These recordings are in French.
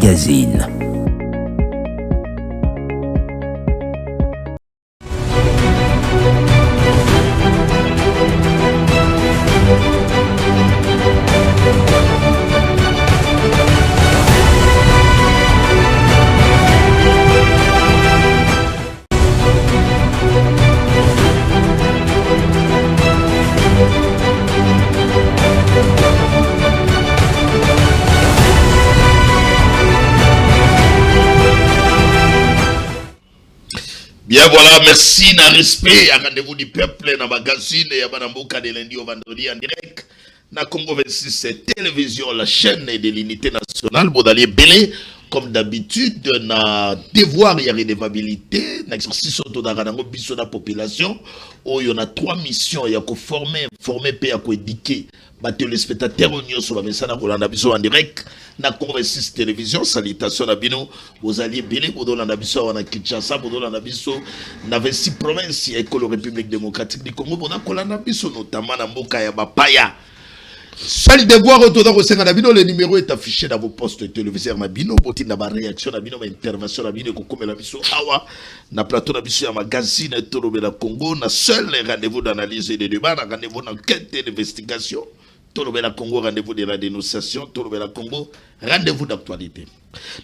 Magazine. Bien voilà, merci, na respect, à rendez-vous du peuple, na magazine, et à Banamboka de lundi au vendredi en direct, na Congo 26 télévision, la chaîne de l'unité nationale, Bodalier Belé, comme d'habitude, na devoir, il y a redevabilité, na exercice de la population, où il y a 3 missions, il y a qu'à former, puis il y a qu'à éduquer. Les spectateurs ont sur la message en direct na Congo 26 télévision. Salutations à bino aux alliés belé bodo na biso na Kinshasa bodo na biso na 26 provinces et la République démocratique du Congo bodo na biso notamment na mboka ya bapaya. Seul devoir autour au Sénégal bino, le numéro est affiché dans vos postes téléviseurs na bino boti na ba réaction na bino, ma intervention na bino ko komela biso awa na plateau na biso ya magazine Tolobe la Congo na seul rendez-vous d'analyse et de débat, na rendez-vous d'enquête et d'investigation. Tolobe la Congo, rendez-vous de la dénonciation. Tolobe la Congo, rendez-vous d'actualité.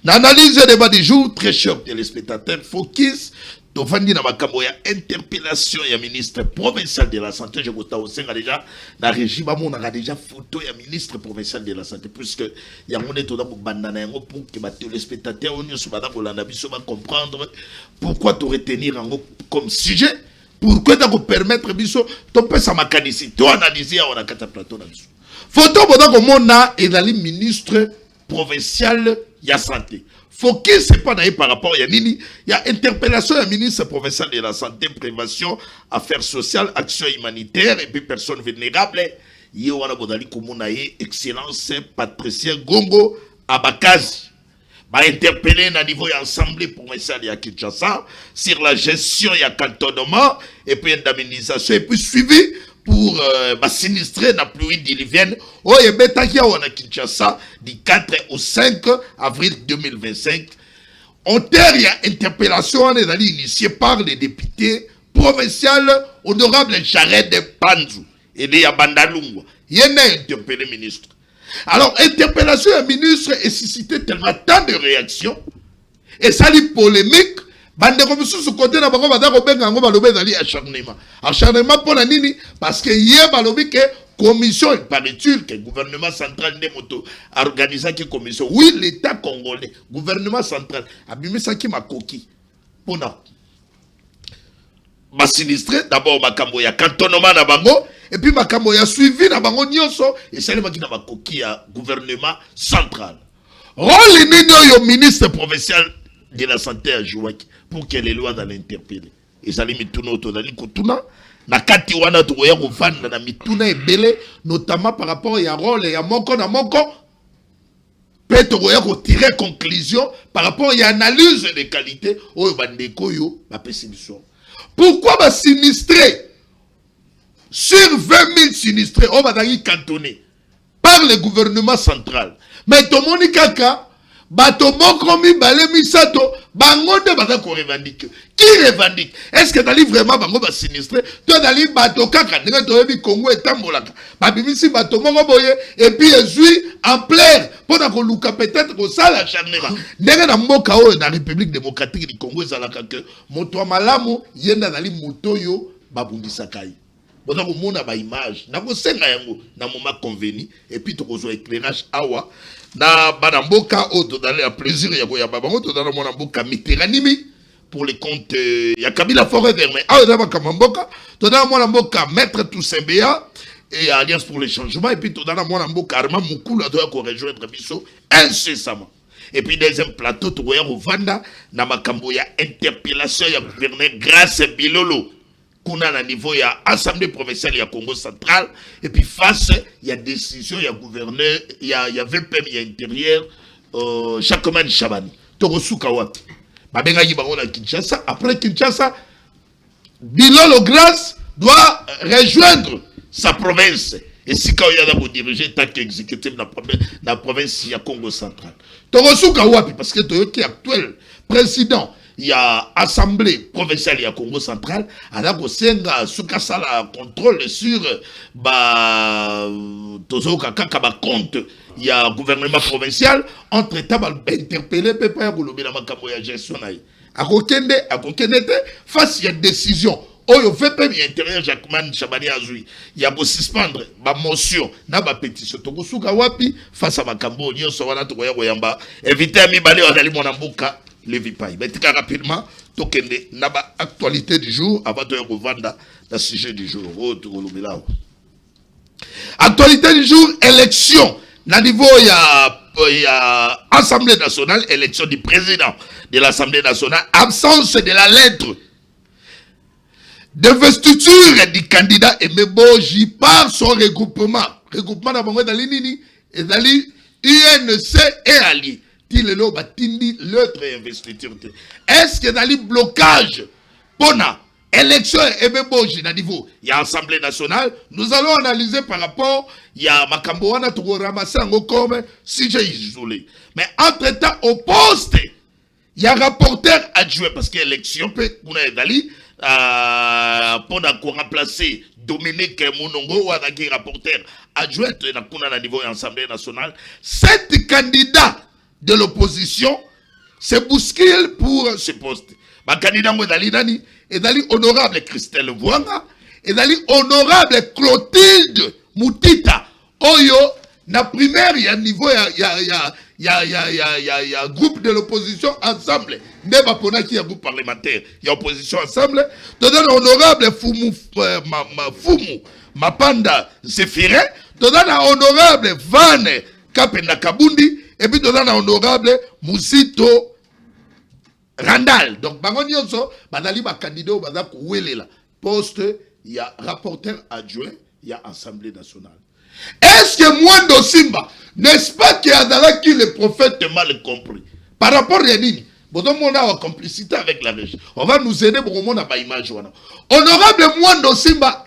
L'analyse des débats du jour, très cher téléspectateurs, focus. Tovandi na makambo ya interpellation ya ministre provincial de la santé. Je vous ai déjà, na régime, on a déjà photo ya ministre provincial de la santé, puisque y a mon état pour bandana pour que les téléspectateurs va comprendre pourquoi tu retenir comme sujet, pourquoi tu permettre biso, tu peux ça mécanicité, tu analyser on a quatre plateaux na biso. Photo pendant que mon a est le ministre provincial ya santé. Focus c'est pas d'ailleurs par rapport à Nini, il y a interpellation du ministre provincial de la santé, prévention, affaires sociales, action humanitaire et puis personnes vulnérables. Il y a excellence Patricia Gongo Abakazi. Va interpeller à niveau de l'Assemblée provinciale de Kinshasa sur la gestion et cantonnement et puis indemnisation et puis suivi pour sinistrer la pluie diluvienne au Yebetakia ou à Kinshasa du 4 au 5 avril 2025. En terre, il y a interpellation initiée par les députés provinciaux honorable Jared Panzou et les Bandalungwa. Il y a interpellé le ministre. Alors, interpellation du ministre est suscité tellement tant de réactions et ça dit polémique. Bande comme sous ce côté na bango bada ko benga ngo balobe dali acharnement pour la nini parce que hier balobi que commission il paraît-il que gouvernement central de moto a organisé qui commission oui l'état congolais gouvernement central a bimisa ki makoki pona ba sinistré d'abord makambo ya cantonnement na bango et puis makambo ya suivi na bango nyonso et ça le makina makoki ya gouvernement central rôle nini yo ministre provincial de la santé à jouer pour que les lois dans l'interpeller. Et ça les mituna autodali kutuna na kati wana to ya kovanda na mituna ebele notamment par rapport à rôle et à moko na moko peut to ya ko tirer conclusion par rapport à analyse des qualités au bandeko yo ba pessimission. Pourquoi ba sinistré sur 20 000 sinistrés on va d'ailleurs cantonné par le gouvernement central. Mais to moni kaka bato moko mi balé misato bango de baza ko revendique qui revendique est-ce que dali vraiment bango ba sinistré to dali bato kaka ndenge to yebi Congo etambolaka ba bimisi bato moko boye et puis ezui en plaire pona ko luka peut-être ko sala charnera ndenge na mboka oyo na République démocratique du Congo ezalaka que moto malamu yenda dali moto yo babundisa kai bona ko mona ba image na ko senga yango na moment convenu et puis to ko zo éclairage awa na banamboka o to dans le plaisir ya ko ya babango to dans mon mboka miteranimi pour les comptes ya Kabila Forêt Verte ah dans bakamboka to dans mon mboka maître Toussaint et Alliance pour le changement et puis to dans mon mboka Armand Mukula doit ko rejoindre biso incessamment et puis deuxième plateau to ya Rwanda na makambo ya interpellation ya gouverneur Grâce Bilolo kuna na niveau ya assemblée provinciale ya Congo central et puis face il y a décision il y a gouverneur il y a VPM il y a intérieur Chacoman Chabani Torosuka wapi babenga yi bango na Kinshasa après Kinshasa Bilolo Grâce doit rejoindre sa province Et si quand il y a pour diriger tant qu'exécutif dans la province, il y a Congo central. Torosuka Wapi, parce que Toyoki est actuel président, il y a assemblée provinciale, il y a Congo central, alors que Senga Sukasala contrôle sur Tozoka Kakaba compte, il y a gouvernement provincial, entre-temps, interpellé, peuple à Goulobi, la Makambo ya gestion. À Kokende, face à une décision. Oyo fait même intérieur Jacquemin Chabani Azoui. Il y a pour suspendre ma motion, na ba pétition. Tokusuka wapi face à Makambo, nyo sawana to koya koyamba. Éviter ami balé ozali monambuka le vipai. Mais tika rapidement tokende na ba actualité du jour avant de revendre le sujet du jour. Actualité du jour, élection. Na niveau il y a Assemblée nationale, élection du président de l'Assemblée nationale, absence de la lettre d'investiture du candidat Emeboji par son regroupement. Regroupement d'abord dans l'Inini et dans l'UNC et Ali. Tilelo batindi l'autre investiture. Est-ce que dans le blocage pona élection Emeboji na niveau il y a Assemblée nationale, nous allons analyser par rapport il y a Makambo wana to ramasser comme sujet isolé. Mais entre-temps au poste il y a rapporteur adjoint parce que l'élection peut Dali pour remplacer Dominique Mounongo ou un rapporteur adjoint na niveau de l'Assemblée nationale. 7 candidats de l'opposition se bousculent pour ce poste. Ma candidat Dali Nani et Dali honorable Christelle Vouanga et Dali honorable Clotilde Moutita. Oyo na primaire il y a niveau il y a groupe de l'opposition ensemble. Neba pona qui y a groupe parlementaire, il y a opposition ensemble. Tu donnes honorable Fumu Mapanda Zephirin, tu donnes honorable Van Kapenda Kabundi, et puis tu donnes honorable Musito Randall. Donc, bango nyonso, badali ba candidat bada kuwelela. Poste, il y a rapporteur adjoint, il y a Assemblée nationale. Est-ce que Mwando Simba, n'est-ce pas qu'il y a qui le prophète mal compris? Par rapport à Nini, on a une complicité avec la régie. On va nous aider pour qu'on ait une image. Honorable Mwando Simba,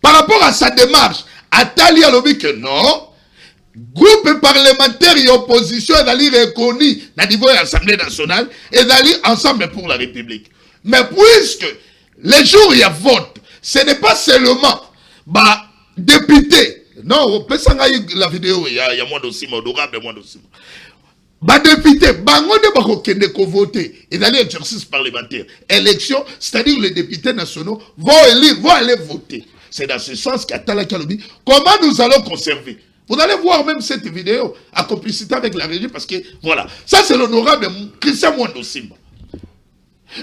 par rapport à sa démarche, Atali a dit que non, groupe parlementaire et opposition est reconnu à niveau de l'Assemblée nationale et d'aller ensemble pour la République. Mais puisque les jours il y a vote, ce n'est pas seulement député. Non, on peut s'engager la vidéo, il y a moins de 6 mois, honorable moins de 6 mois. Bah député, bango de bako kende ko voter et d'aller exercice parlementaire. Élection, c'est-à-dire les députés nationaux vont élire, vont aller voter. C'est dans ce sens qu'Atala Kalobi, comment nous allons conserver. Vous allez voir même cette vidéo à complicité avec la régie parce que voilà, ça c'est l'honorable Christian Mwando Simba.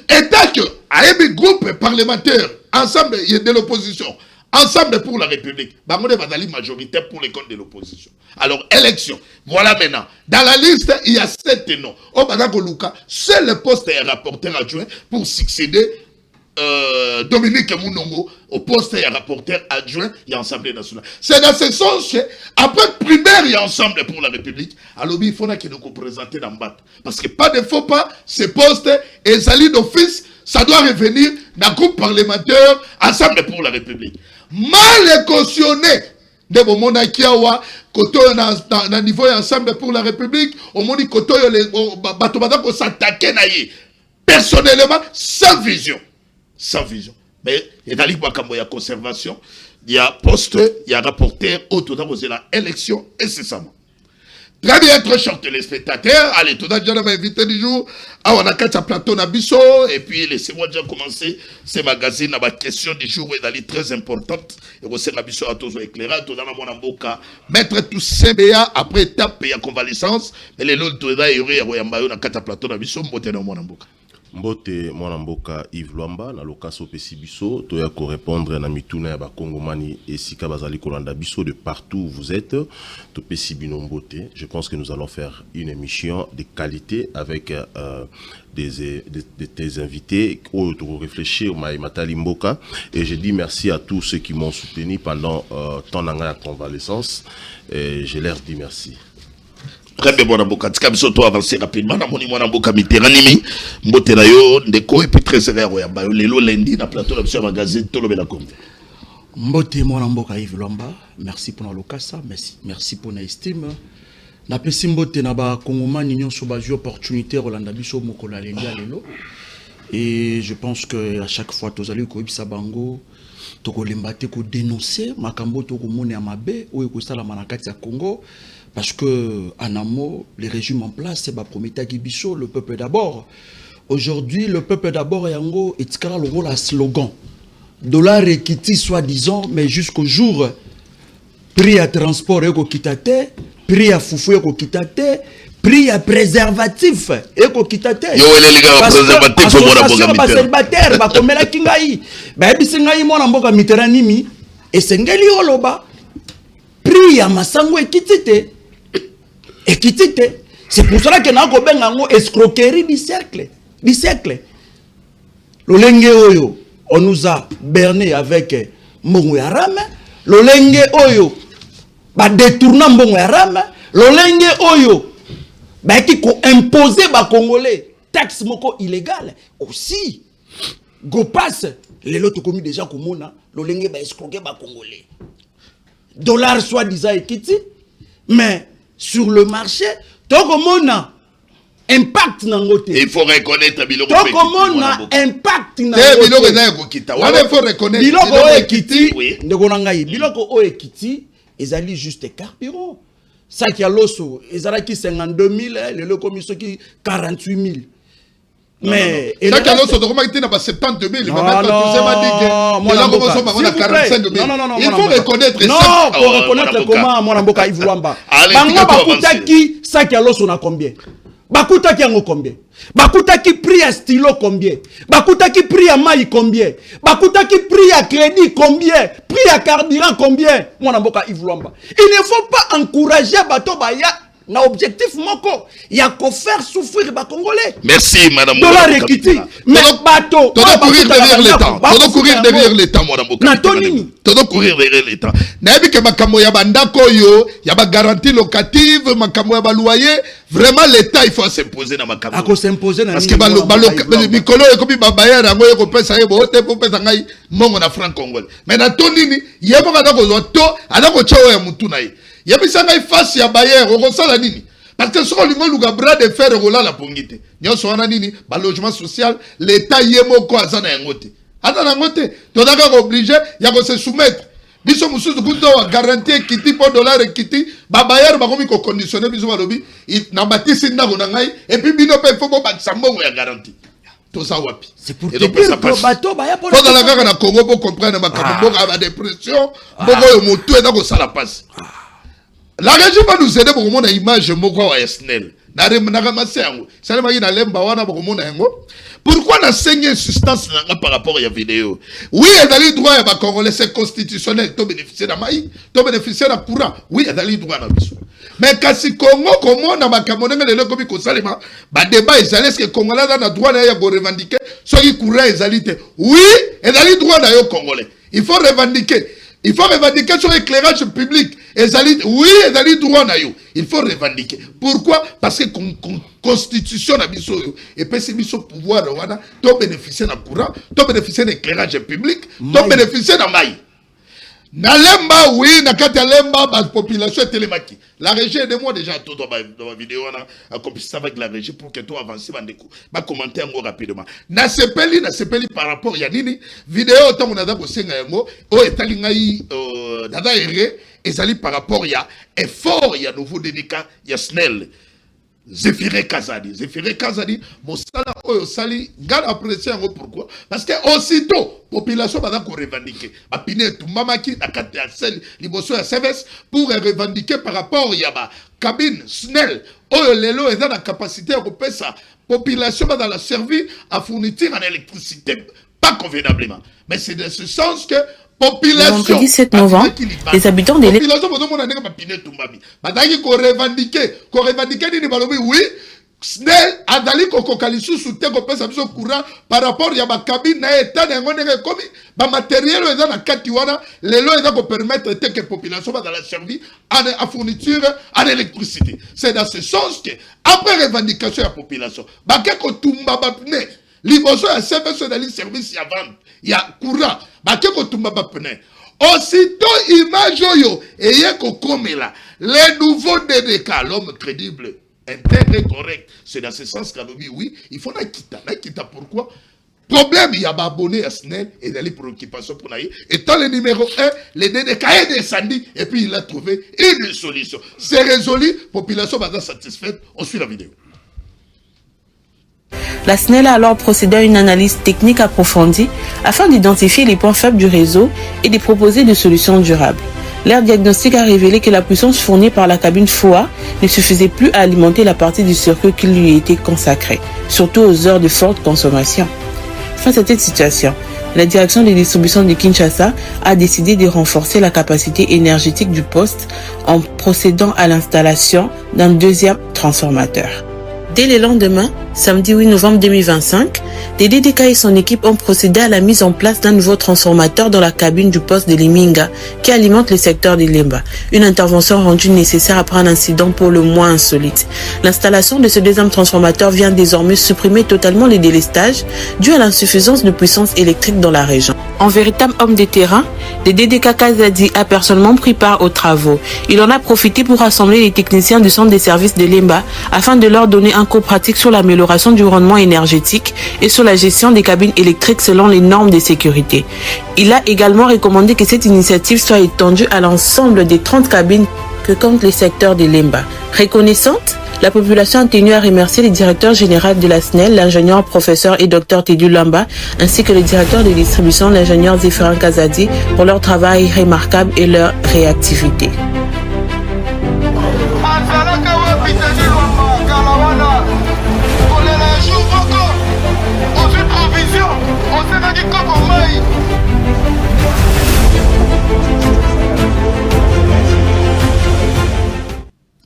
Et tant que à un groupe parlementaire ensemble de l'opposition. Ensemble pour la République. Bangonde Badali majoritaire pour les comptes de l'opposition. Alors, élection. Voilà maintenant. Dans la liste, il y a 7 noms. Au Badago Luka, seul le poste est rapporteur adjoint pour succéder Dominique Mounongo au poste et rapporteur adjoint et Assemblée nationale. C'est dans ce sens que, après primaire et ensemble pour la République, alors il faut que nous présenter dans le BAT. Parce que pas de faux pas, ces postes et sali d'office, ça doit revenir dans le groupe parlementaire ensemble pour la République. Mal cautionné de Bomona Kiawa, Koto na niveau ensemble pour la République, au monde Koto Batobada pour s'attaquer naïe. Personnellement, sans vision. Sans vision. Mais il y a conservation, il y a poste, il y a rapporteur, autour de la élection, et c'est ça. Très bien, très chers téléspectateurs. Allez, tout le monde invité du jour. On a quatre plateaux na biso. Et puis, laissez-moi déjà commencer ces magazines à ma question du jour. Elle est très importante. Et vous savez, biso a toujours éclairé. Tout dans mon amboka. Mettre tout CBA après étape et convalescence. Mais les autres, il y a quatre plateaux na biso. Mbote dans mon amboka. Mbote Mwanamboka Yves Luamba na lokaso pesi biso toya ko répondre na mituna ya ba Kongomani et sika bazali kolanda biso de partout où vous êtes to pesi bino mbote. Je pense que nous allons faire une émission de qualité avec des invités pour réfléchir au Matali Mboka et je dis merci à tous ceux qui m'ont soutenu pendant tant d'années de convalescence et je leur dis merci. Très bien, mon amboka. Tika biso to avancer rapidement. Na moni mon amboka miteranimi. Mbotela yo ndeko et puis très sévère. Lelo lundi na plateau de magazine Tolobela Congo. Mbote mwana mboka Yves Lwamba, merci pour l'occasion, merci pour l'estime. Na pesi mbote na ba kongomani nyonso ba opportunité Rolanda biso mokola lenga lelo. Et je pense que à chaque fois tozali ko ibisa bango to ko lembate ko dénoncer makambo to ko mona mabe o ko sala manakati ya Congo parce que en amont les régimes en place c'est ba prometa ki biso le peuple d'abord. Aujourd'hui le peuple d'abord yango etikala le rôle à slogan. Dollar ekiti soi-disant mais jusqu'au jour prix à transport eko kitate, prix à foufou eko kitate, prix à préservatif eko kitate. Yo ele liga préservatif pour mona boga mitera. Célibataire ba komela kingai. Ba ebisi ngai mona mboka mitera nimi esengeli oloba prix à masango ekitite. Ekitite. C'est pour cela que na ko benga ngo escroquerie du siècle. Du siècle. Lolenge oyo on nous a berné avec Mbongo ya Rame, lolenge oyo ba détournant Mbongo ya Rame, lolenge oyo ba qui ko imposer ba congolais taxe moko illégal aussi. Go passe les lots commis déjà komona lolenge ba escroquer ba congolais. Dollar soi-disant ekiti mais sur le marché to komona impact nangote. Il faut reconnaître biloko petit. Comment na impact nangote. Biloko na ekokita. Wana il faut reconnaître biloko ekiti. Ndeko nangai biloko o ekiti ezali juste carburant. Ça qui a loso ezalaki 52 000 le commission qui 48 000. Mais ça qui a loso donc comment était na 72 000 mais maintenant tu sais m'a dit que moi la commission on a 45 000. Non, il faut reconnaître ça. Non, pour reconnaître comment moi mboka Yves Lwamba. Bango bakutaki ça qui a loso na combien? Bakutaki yango combien? Bakutaki prix à stylo combien? Bakutaki prix à maille combien? Bakutaki prix à crédit combien? Prix à carburant combien? Mwana mboka Yves Lwamba. Il ne faut pas encourager bato baya na objectif moko ya ko faire souffrir ba congolais. Merci madame. Dollar ekiti. Mais bato doit courir derrière l'État. Doit courir derrière l'État madame Boka. Na tonini. Doit courir derrière l'État. Na bi ke makambo ya bandako yo, ya ba garantie locative, makambo ya ba loyer, vraiment l'État il faut s'imposer na makambo. Ako s'imposer na parce que ba mikolo ekobi ba bayer ngo eko pesa ye bo te po pesa ngai mongo na franc congolais. Mais na tonini, yebo ka ko zoto, ana ko chawo ya mutu na ye. Yebisanga face ya bayer okosala nini parce que soko lingo luga bras de fer rolala pongite nyoso wana nini ba logement social l'état yemoko azana yangote ata nangote todaka ko obligé ya ko se soumettre biso mususu kuto wa garantie kiti po dollar kiti ba bayer ba komi ko conditionner biso ba lobi na batisi ndako na ngai et puis bino pe faut ba sambongo ya garantie tout ça wapi c'est pour te dire que bato ba ya pour dans la gare na Congo pour comprendre makambo ba dépression boko yo motu eza ko sala passe. La région va nous aider pour mon image moko wa SNEL. Na ramasse yango. Ça na na lemba wana pour mon yango. Pourquoi na saigner substance par rapport à la vidéo? Oui, il y a le droit à ba congolais c'est constitutionnel to bénéficier na mai, to bénéficier na courant. Oui, il y a le droit na biso. Mais kasi Congo comment na makamonenge le komi ko salema, ba débat ezali est-ce que congolais na droit na ya go revendiquer so ki courant ezalité. Oui, il y a le droit na yo congolais. Il faut revendiquer. Il faut revendiquer sur l'éclairage public. Oui, ils droit na yo. Il faut revendiquer. Pourquoi? Parce que constitution na biso et puis c'est biso pouvoir wana to bénéficier na courant, to bénéficier d'éclairage public, to bénéficier na maille. Na lemba oui, na kati lemba ba population télémaki. La régie de moi déjà tout dans ma vidéo on a compris avec la régie pour que toi avancer bandeko. Ba commenter ngo rapidement. Na sepeli par rapport ya nini vidéo tant on a da ko senga yango o etali ngai dada ere ezali par rapport ya effort ya nouveau délicat ya SNEL. Zéphiré Kazadi, Mosala Oyosali, garde apprécié en pourquoi? Parce que aussitôt, population va revendiquer. Apine Tumamaki, la carte à celle, l'imotion à CVS, pour revendiquer par rapport à la cabine SNEL. Oyo lelo est dans la capacité à couper sa population va dans la servir à fournir en électricité, pas convenablement. Mais c'est de ce sens que population. Le vendredi 7 novembre, les habitants des population revendiquer ni balobi oui SNEL adali kokokali sous ko pesa biso courant par rapport ya ba cabine na état na ngone komi ba matériel eza na kati wana lelo eza ko permettre que population va dans la servir à fourniture en électricité. C'est dans ce sens que après revendication ya population ba ke ko tumba ba pne liboso ya service de service ya vente ya courant ba ke ko tumba ba pne Aussitôt, image oyo, et là, les nouveaux DDK, l'homme crédible, intègre et correct, c'est dans ce sens qu'on dit oui, il faut Nakita. Nakita, pourquoi? Problème, il y a abonné à SNEL et des préoccupations pour naïe. Étant le numéro 1, le DDK est descendu et puis il a trouvé une solution. C'est résolu, population va être satisfaite. On suit la vidéo. La SNEL a alors procédé à une analyse technique approfondie afin d'identifier les points faibles du réseau et de proposer des solutions durables. Leur diagnostic a révélé que la puissance fournie par la cabine FOA ne suffisait plus à alimenter la partie du circuit qui lui était consacrée, surtout aux heures de forte consommation. Face à cette situation, la direction de distribution de Kinshasa a décidé de renforcer la capacité énergétique du poste en procédant à l'installation d'un deuxième transformateur. Dès le lendemain, samedi 8 novembre 2025, les DDK et son équipe ont procédé à la mise en place d'un nouveau transformateur dans la cabine du poste de Liminga qui alimente le secteur de Lemba. Une intervention rendue nécessaire après un incident pour le moins insolite. L'installation de ce deuxième transformateur vient désormais supprimer totalement les délestages dus à l'insuffisance de puissance électrique dans la région. En véritable homme de terrain, le DDK Kazadi a personnellement pris part aux travaux. Il en a profité pour rassembler les techniciens du centre de services de Lemba afin de leur donner un cours pratique sur l'amélioration du rendement énergétique et sur la gestion des cabines électriques selon les normes de sécurité. Il a également recommandé que cette initiative soit étendue à l'ensemble des 30 cabines que compte les secteurs de Lemba. Reconnaissante, la population a tenu à remercier le directeur général de la SNEL, l'ingénieur professeur et docteur Tedu Lamba, ainsi que le directeur de distribution, l'ingénieur Zéphirin Kazadi, pour leur travail remarquable et leur réactivité.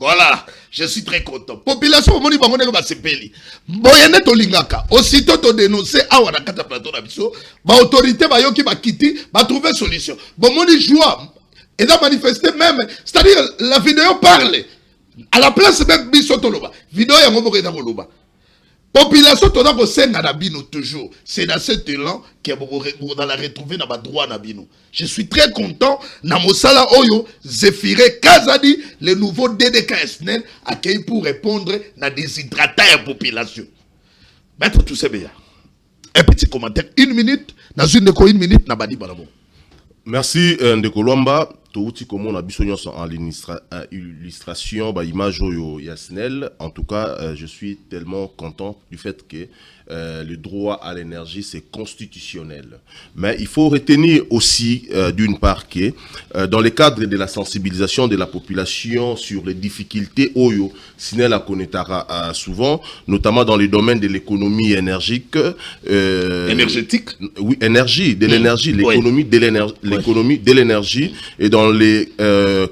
Voilà, je suis très content. Population, moni bango neko basepeli. Boyene to lingaka. Aussitôt to dénoncer awa na kata plateau na biso, ba autorité ba yoki ba kiti, ba trouver solution. Bon moni joie. Et là manifester même, c'est-à-dire la vidéo parle. À la place même biso to loba. Vidéo ya ngomo ke na loba. Population to na ko senga na bino toujours. C'est dans cet élan que vous allez la retrouver dans ma droit na bino. Je suis très content na mosala oyo Zéphiré Kazadi, le nouveau DDK SNEL accueilli pour répondre na déshydrater la population. Maître Toussebea. Un petit commentaire, 1 minute, dans une minute na badi balabo. Merci Ndeko Lwamba. Touti comme on a besoin en illustration, image oyo SNEL. En tout cas, je suis tellement content du fait que le droit à l'énergie c'est constitutionnel. Mais il faut retenir aussi d'une part que dans le cadre de la sensibilisation de la population sur les difficultés oyo SNEL a connaîtra souvent, notamment dans les domaines de l'économie énergique. Énergétique. Oui, énergie, de l'énergie, l'économie de l'énergie, l'économie de l'énergie et dans les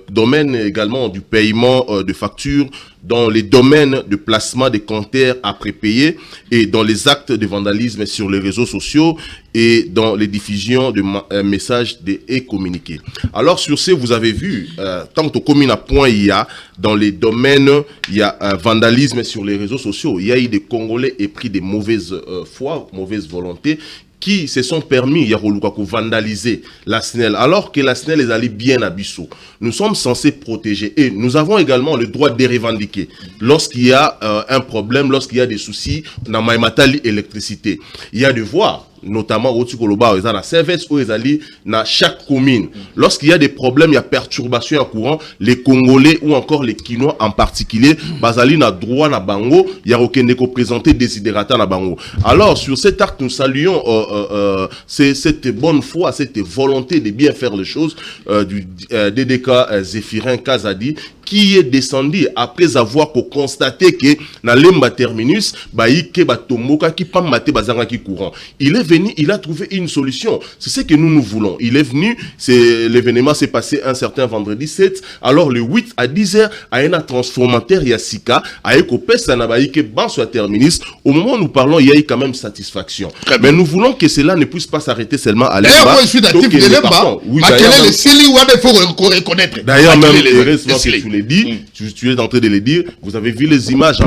domaines également du paiement de factures, dans les domaines de placement des compteurs à prépayer et dans les actes de vandalisme sur les réseaux sociaux et dans les diffusions de messages et communiqués. Alors sur ce, vous avez vu, tant que commune à point il y a, dans les domaines, il y a vandalisme sur les réseaux sociaux, il y a eu des Congolais épris de mauvaise foi, mauvaise volonté, qui se sont permis de vandaliser la SNEL, alors que la SNEL est allée bien à Bissau. Nous sommes censés protéger et nous avons également le droit de revendiquer. Lorsqu'il y a un problème, lorsqu'il y a des soucis, dans Maïmatali électricité, il y a des voies, notamment au Tikoloba, dans la service où ils allaient dans chaque commune. Lorsqu'il y a des problèmes, il y a perturbation en courant, les Congolais ou encore les Kinois en particulier, bazali na droit na bango, il y a aucun déco présenté désidérata na bango. Alors sur cet acte, nous saluons cette bonne foi, cette volonté de bien faire les choses du DDK Zéphirin Kazadi, qui est descendu après avoir constaté que na Lemba terminus baïke batomboka qui pas maté bazanga qui courant. Il est venu, il a trouvé une solution. C'est ce que nous voulons. Il est venu, l'événement s'est passé un certain vendredi 7, alors le 8 à 10h à un transformateur Yassika à Ekopesa na baïke ban soit terminus. Au moment où nous parlons, il y a eu quand même satisfaction. Mais nous voulons que cela ne puisse pas s'arrêter seulement à Lemba. D'ailleurs, moi je suis natif de Lemba. Oui, d'ailleurs, les Sili Wade faut reconnaître. D'ailleurs même heureusement que tu le dire, tu es en train de le dire, vous avez vu les images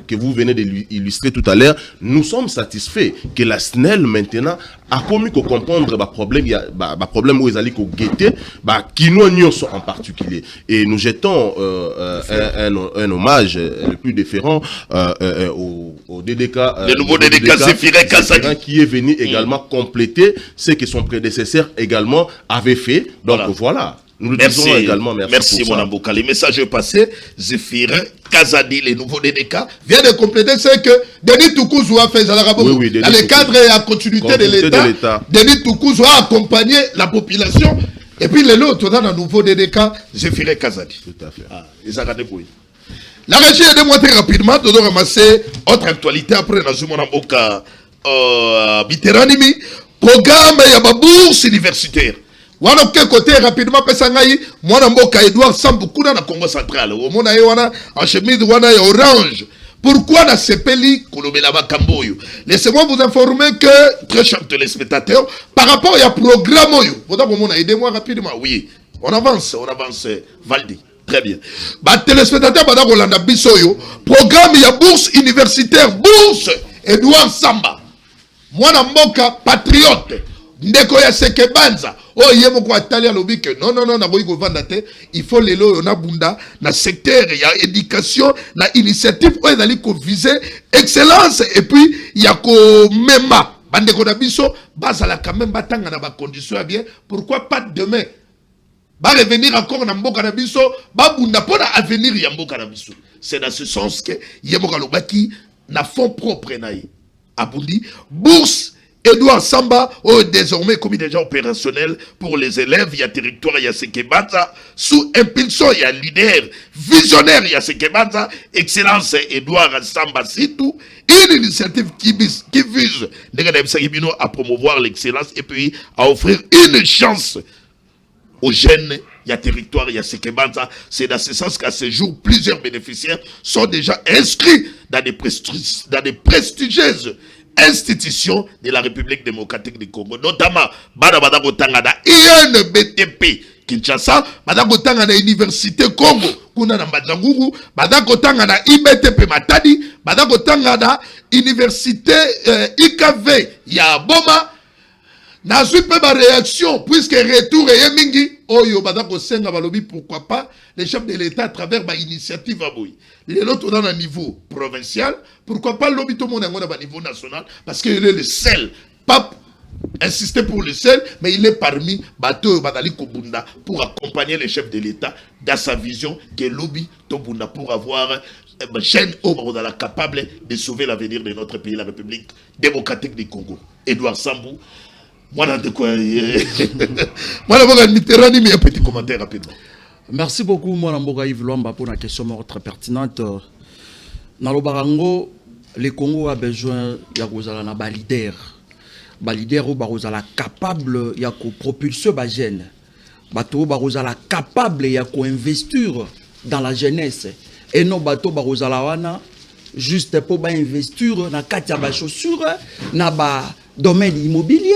que vous venez d'illustrer tout à l'heure. Nous sommes satisfaits que la SNEL maintenant a commis qu'on comprendre problème, il y a problème où ils allaient guetter, qui nous en particulier. Et nous jetons un hommage le plus différent au DDK, le nouveau DDK Zéphiré Kazadi, qui est venu également compléter ce que son prédécesseur également avait fait. Donc voilà. Nous le disons également merci mon Ambouka. Les messages passés, Zéphiré Kazadi, le nouveau DDK, vient de compléter ce que Denis Toukouzou a fait dans le cadre et la continuité de l'État. Denis Toukouzou a accompagné la population. Et puis les autres, dans le nouveau DDK, Zéphiré Kazadi. Tout à fait. La régie, aidez-moi très rapidement de nous ramasser autre actualité après mon Ambouka Biteranimi, programme et ma bourse universitaire. Wana ke côté rapidement pesangai mwana mboka Edouard Sambukuna na Congo central o mona ye wana en chemise wana ya orange. Pourquoi na sepeli kolobela bakamboyo? Laissez-moi vous informer que très chers téléspectateurs par rapport à programme oyo faudra mona aidez-moi rapidement. Oui, on avance Valdi. Très bien. Ba téléspectateurs bada kolanda biso yo programme ya bourse universitaire bourse Edouard Samba. Mwana mboka patriote ndeko ya Sekebanza. Oh, il y a beaucoup à taler à l'objet que non, il faut les lois, on a bunda, na secteur, il y a éducation, na initiative, où il y a viser excellence, et puis il y a ko mema, bande konabiso, bazala quand même batanga na ba condition bien, pourquoi pas demain? Ba revenir encore na mboka na biso, ba bunda pona avenir ya mboka na biso. C'est dans ce sens que il y a beaucoup lobaki na fonds propre naï. Abundi, bourse, Edouard Samba, désormais commis déjà opérationnel pour les élèves, il y a territoire, il y a Sekebanza, sous impulsion, il y a leader, visionnaire, il y a Sekebanza, excellence Edouard Samba, c'est tout. Une initiative qui vise à promouvoir l'excellence et puis à offrir une chance aux jeunes. Il y a territoire, il y a Sekebanza. C'est dans ce sens qu'à ce jour, plusieurs bénéficiaires sont déjà inscrits dans des prestigieuses institutions de la République démocratique du Congo, notamment Badabada Tangada, INBTP Kinshasa, Badako Tangana Université Congo, Kuna na Mbadjanguru, Badako Tangana IBTP Matadi, Badako Tangana Université IKV Yaboma. Na suite ma réaction, puisque retour et mingi, oyo Badako Senga Balobi, pourquoi pas, les chefs de l'État à travers ma initiative à Boui. Les autres dans un niveau provincial, pourquoi pas l'objet tout le monde à niveau national, parce qu'il est le seul, pape insistait pour le seul, mais il est parmi Bato Badali Kobunda pour accompagner les chefs de l'État dans sa vision que lobby Tobunda pour avoir une chaîne capable de sauver l'avenir de notre pays, la République démocratique du Congo. Edouard Sambou. Moi, de quoi moi, un petit commentaire rapidement. Merci beaucoup, moi, Yves Luamba, pour la question très pertinente. Dans le Barango, le Congo a besoin de leader. Leader qui est capable de propulser les jeunes. Bateau est capable d'investir dans la jeunesse. Et non, bateau juste pour investir dans les chaussures, dans le domaine immobilier.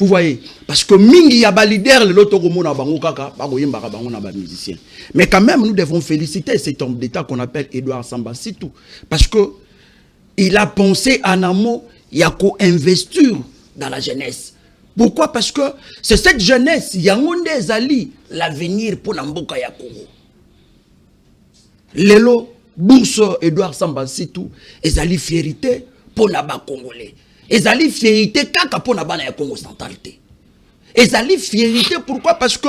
Vous voyez, parce que mingi ya ba leader le loto komona bango kaka ba koyemba bango na ba musicien. Mais quand même nous devons féliciter cet homme d'État qu'on appelle Edouard Samba, c'est tout. Parce que il a pensé en amont, il a co-investir dans la jeunesse. Pourquoi? Parce que c'est cette jeunesse yangonde zali l'avenir pour Namboka ya Congo. Lelo bourse Edouard Samba, c'est tout. Et zali fierté pour naba congolais. Ezali fierté kaka pona bana ya Congo central te. Ezali fierté pourquoi? Parce que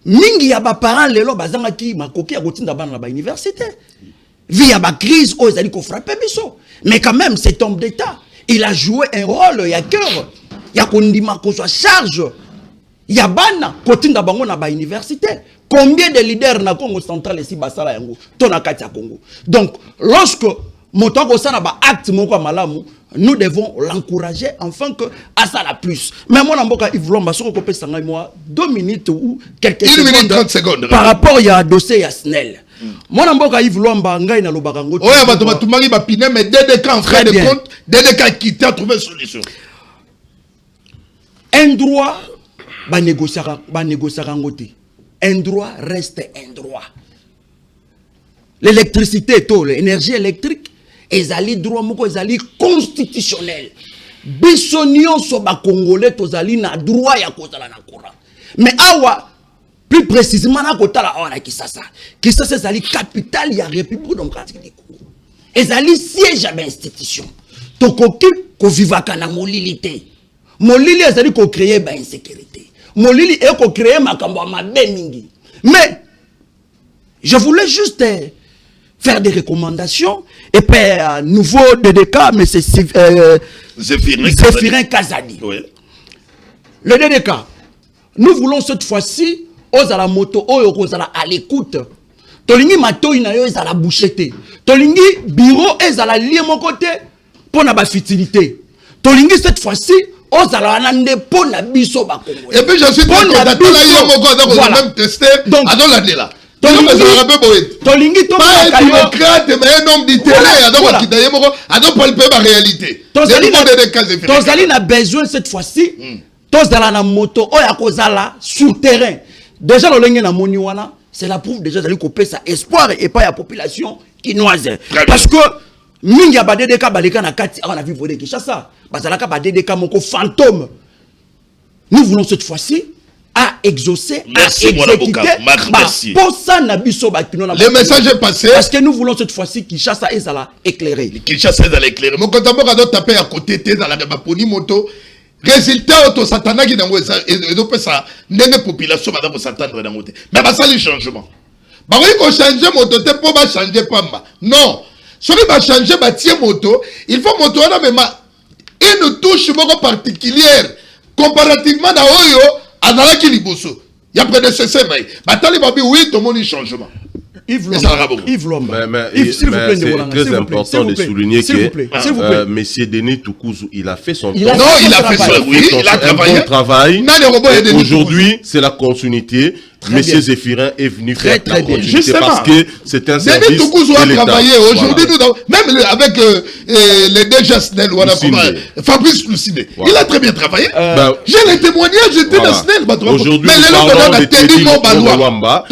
mingi ya ba parents lelo bazanga ki makoki ya kotinda bana na ba université. Via ba crise o ezali ko frapper biso. Mais quand même cet homme d'État, il a joué un rôle ya cœur. Ya kondima ko soit charge. Ya bana kotinda bango na ba université. Combien de leaders na Congo central ici basala yango to na kati ya Congo. Donc lorsque Motoko sana ba acte moko malamu, nous devons l'encourager afin que à ça la plus. Mais moi n'amboka Yves Luamba soko kopé sanga moi 2 minutes ou quelques secondes. 1 minute 30 secondes. Par rapport à dossier ya SNEL. Moi n'amboka Yves Luamba ngai na lobaka ngo. Oya bato batumaki ba pine mais DDK en fait de compte, DDK qui a trouvé solution. Un droit ba négocier ngote. Un droit reste un droit. l'électricité, l'énergie électrique, ezali droit moko ezali constitutionnel. Biso nyonso ba Congolais tozali na droit ya kozala na courant. Mais awa plus précisément na kotala awa na Kisasa. Kisasa ezali capitale ya République démocratique du Congo. Ezali siège ya institution. Tokoki ko vivaka na molili te. Molili ezali ko créer ba insécurité. Molili e ko créer makambo ya mabe mingi. Mais je voulais juste faire des recommandations et puis nouveau DDK mais c'est Zéphirin Kazadi. Oui. Le DDK, nous voulons cette fois-ci aux à la moto à l'écoute. Tolingi mato ina yo ezala bouchete. Tolingi bureau ezala lié mon côté pour na ba futilité. Tolingi cette fois-ci aux à la nande pour na biso ba Congo. Et puis je suis très content là yo moko za même tester adon la là. Tolingi to pas un démocrate mais un homme d'intérêt adon ki daye moko adon palper la réalité. Tozali na besoin cette fois-ci. Tozala na moto oya kozala sur terrain. Déjà le lenge na moni wana c'est la preuve déjà d'aller couper ça espoir et pas la population quinoise. Parce que mingi ya ba DDK baleka na kati on a vu voler Kinshasa. Bazalaka ba DDK moko fantôme. Nous voulons cette fois-ci à exaucer, merci, à exécuter. Pour ça, le message est passé. Parce que nous voulons cette fois-ci Kinshasa est à éclairer. Kinshasa est à l'éclairer. Mon compte à moi, taper à côté dans la poni moto. Résultat, auto satana qui n'a pas ça. N'est population madame s'attendre dans côté. Mais ça les changements. Bah oui, qu'on change moto, t'es pas changer pas. Non. Si on va changer bâtiment moto, il faut moto là même une touche beaucoup particulière comparativement à Oyo. Azalaki liboso. Il y a prédécesseur mais batali babi oui tout le monde changement. Yves Lomba. C'est très important de souligner que Monsieur Denis Toukouzou, il a fait son il a fait son travail. Aujourd'hui, c'est la continuité. Monsieur Zéphirin est venu faire la continuité parce que c'est un service Denis Toukouzou a travaillé. Aujourd'hui, même avec les DG SNEL, Fabrice Lucide, il a très bien travaillé. J'ai les témoignages, j'étais dans SNEL. Aujourd'hui, nous parlons de Teddy Luamba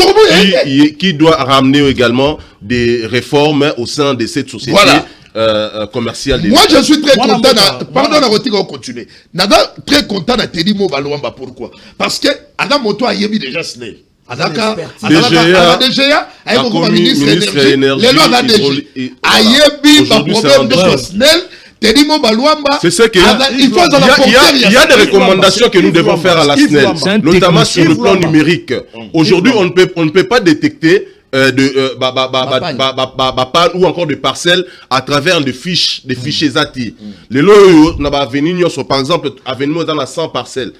qui doit ramener également des réformes au sein de cette société. Commercial. Moi je suis très content. Pardon, on continue. Nada très content de Teddy Luamba. Pourquoi? Parce que Adam Moto a yébi déjà SNEL. Adaka, DGA, avec mon ministre énergie, les lois de la DG. A yébi ma problème de SNEL. Teddy Luamba. C'est ce que il y a des recommandations que nous devons faire à la SNEL, notamment sur le plan numérique. Aujourd'hui, on ne peut pas détecter ou encore de parcelles à travers des fichiers ZATI. Les lots n'a venir par exemple à venir dans la 100 parcelles.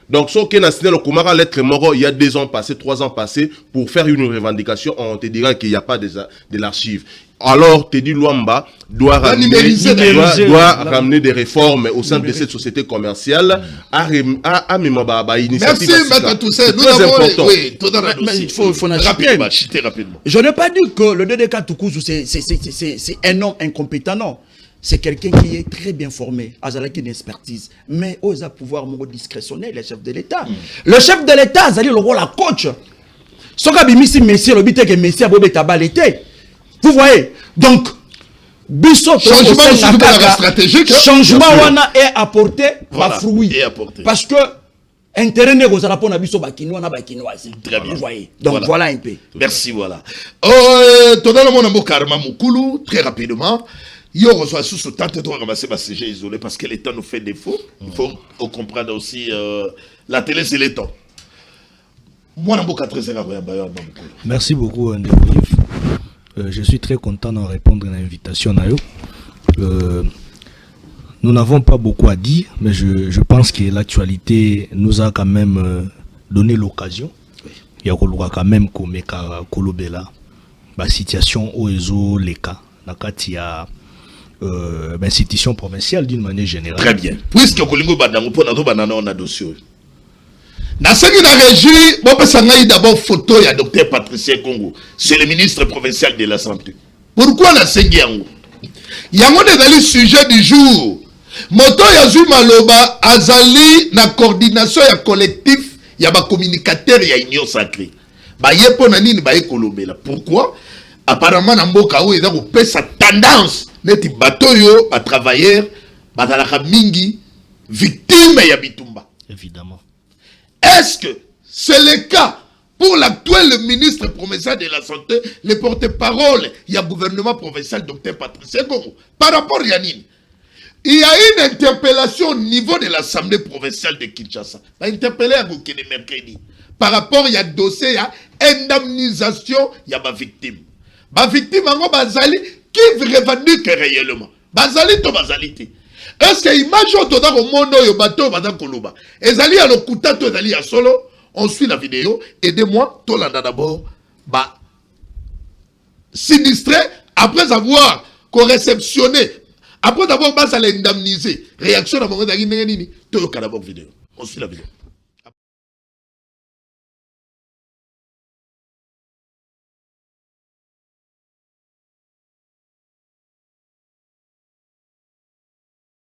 Donc ce que national au Kumara lettre moro il y a 2 ans passés, 3 ans passés pour faire une revendication, on te dira qu'il n'y a pas de l'archive. Alors Teddy Luamba doit ramener des réformes au sein de cette société commerciale à initiative. Merci Maître Toussaint. Nous avons oui, mais il faut rapidement. Je n'ai pas dit que le DDK Toukouzou c'est un homme incompétent, non. C'est quelqu'un qui est très bien formé, azalaki une expertise, mais aux a pouvoir discrétionner le chef de l'État. Le chef de l'État azali le rôle à coach. Soka bimisi Messi le bité que Messi a bobé tabalete. Vous voyez? Donc biso changement wana est apporté par fruit. Parce que intérêt négocié pour na biso bakinois na bakinoise. Très bien. Vous voyez? Donc voilà un peu. Merci, voilà. Tonala mona mokarma mukulu très rapidement. Yo reçoit sous ce temps de ramasser ma CG isolé parce que l'État nous fait défaut. Il faut comprendre aussi la télé c'est l'État. Moi merci beaucoup André. Je suis très content de répondre à l'invitation. Nous n'avons pas beaucoup à dire, mais je pense que l'actualité nous a quand même donné l'occasion. Il y a quand même comme Kolobela, la situation au réseau les cas, il y a institution provinciale d'une manière générale. Très bien. Puisque Kolingo Badango pour notre banana on a dossier. Na ce qui n'a régi, bon parce qu'on a d'abord photo ya docteur Patricia Congo, c'est le ministre provincial de la santé. Pourquoi la Sengiango? Yango des sujet du jour. Moto Yazu Maloba azali na coordination ya collectif ya ba communicateur ya union sacrée. Ba yepo na nini ba ekolobela. Pourquoi? apparemment na mboka oyo eza kopesa tendance neti bato yo batravailleur bazalaka mingi victime ya bitumba. Évidemment. Est-ce que c'est le cas pour l'actuel ministre provincial de la Santé, le porte-parole, il y a gouvernement provincial, Dr Patricia Gongo. Par rapport à Yanine, il y a une interpellation au niveau de l'Assemblée provinciale de Kinshasa. Il a interpellé à Goukene mercredi. Par rapport à dossier, il y a indemnisation, il y a ma victime. Ma victime, qui revendique réellement. Bazali to bazali. Est-ce que l'image au monde au bateau va dans Koluba? Ezali à l'okuta to ezali à solo. On suit la vidéo. Aidez-moi. Tolanda d'abord. Bah sinistré après avoir réceptionné, après avoir indemnisé. Réaction à mon nini. Toloka d'abord vidéo. On suit la vidéo.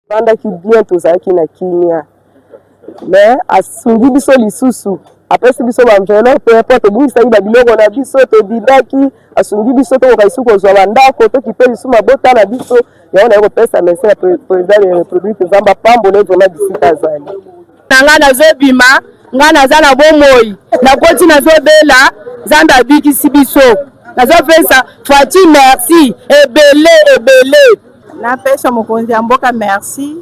Bandaki bien tozalaki na kimia mais asungi biso lisusu apesi biso bamvelo peu importe obungisaki babiloko na biso tobidaki asungi biso tokoka isu kozwa bandako tokipe lisu mabota na biso yango naye kopesa mese ya président ya république zamba pambole vraiment bisika azali nanga nazobima nga naza na bomoi nakoti nazobela zanda abikisi biso nazopesa fati merci ebele napesa mokonzi ya mboka merci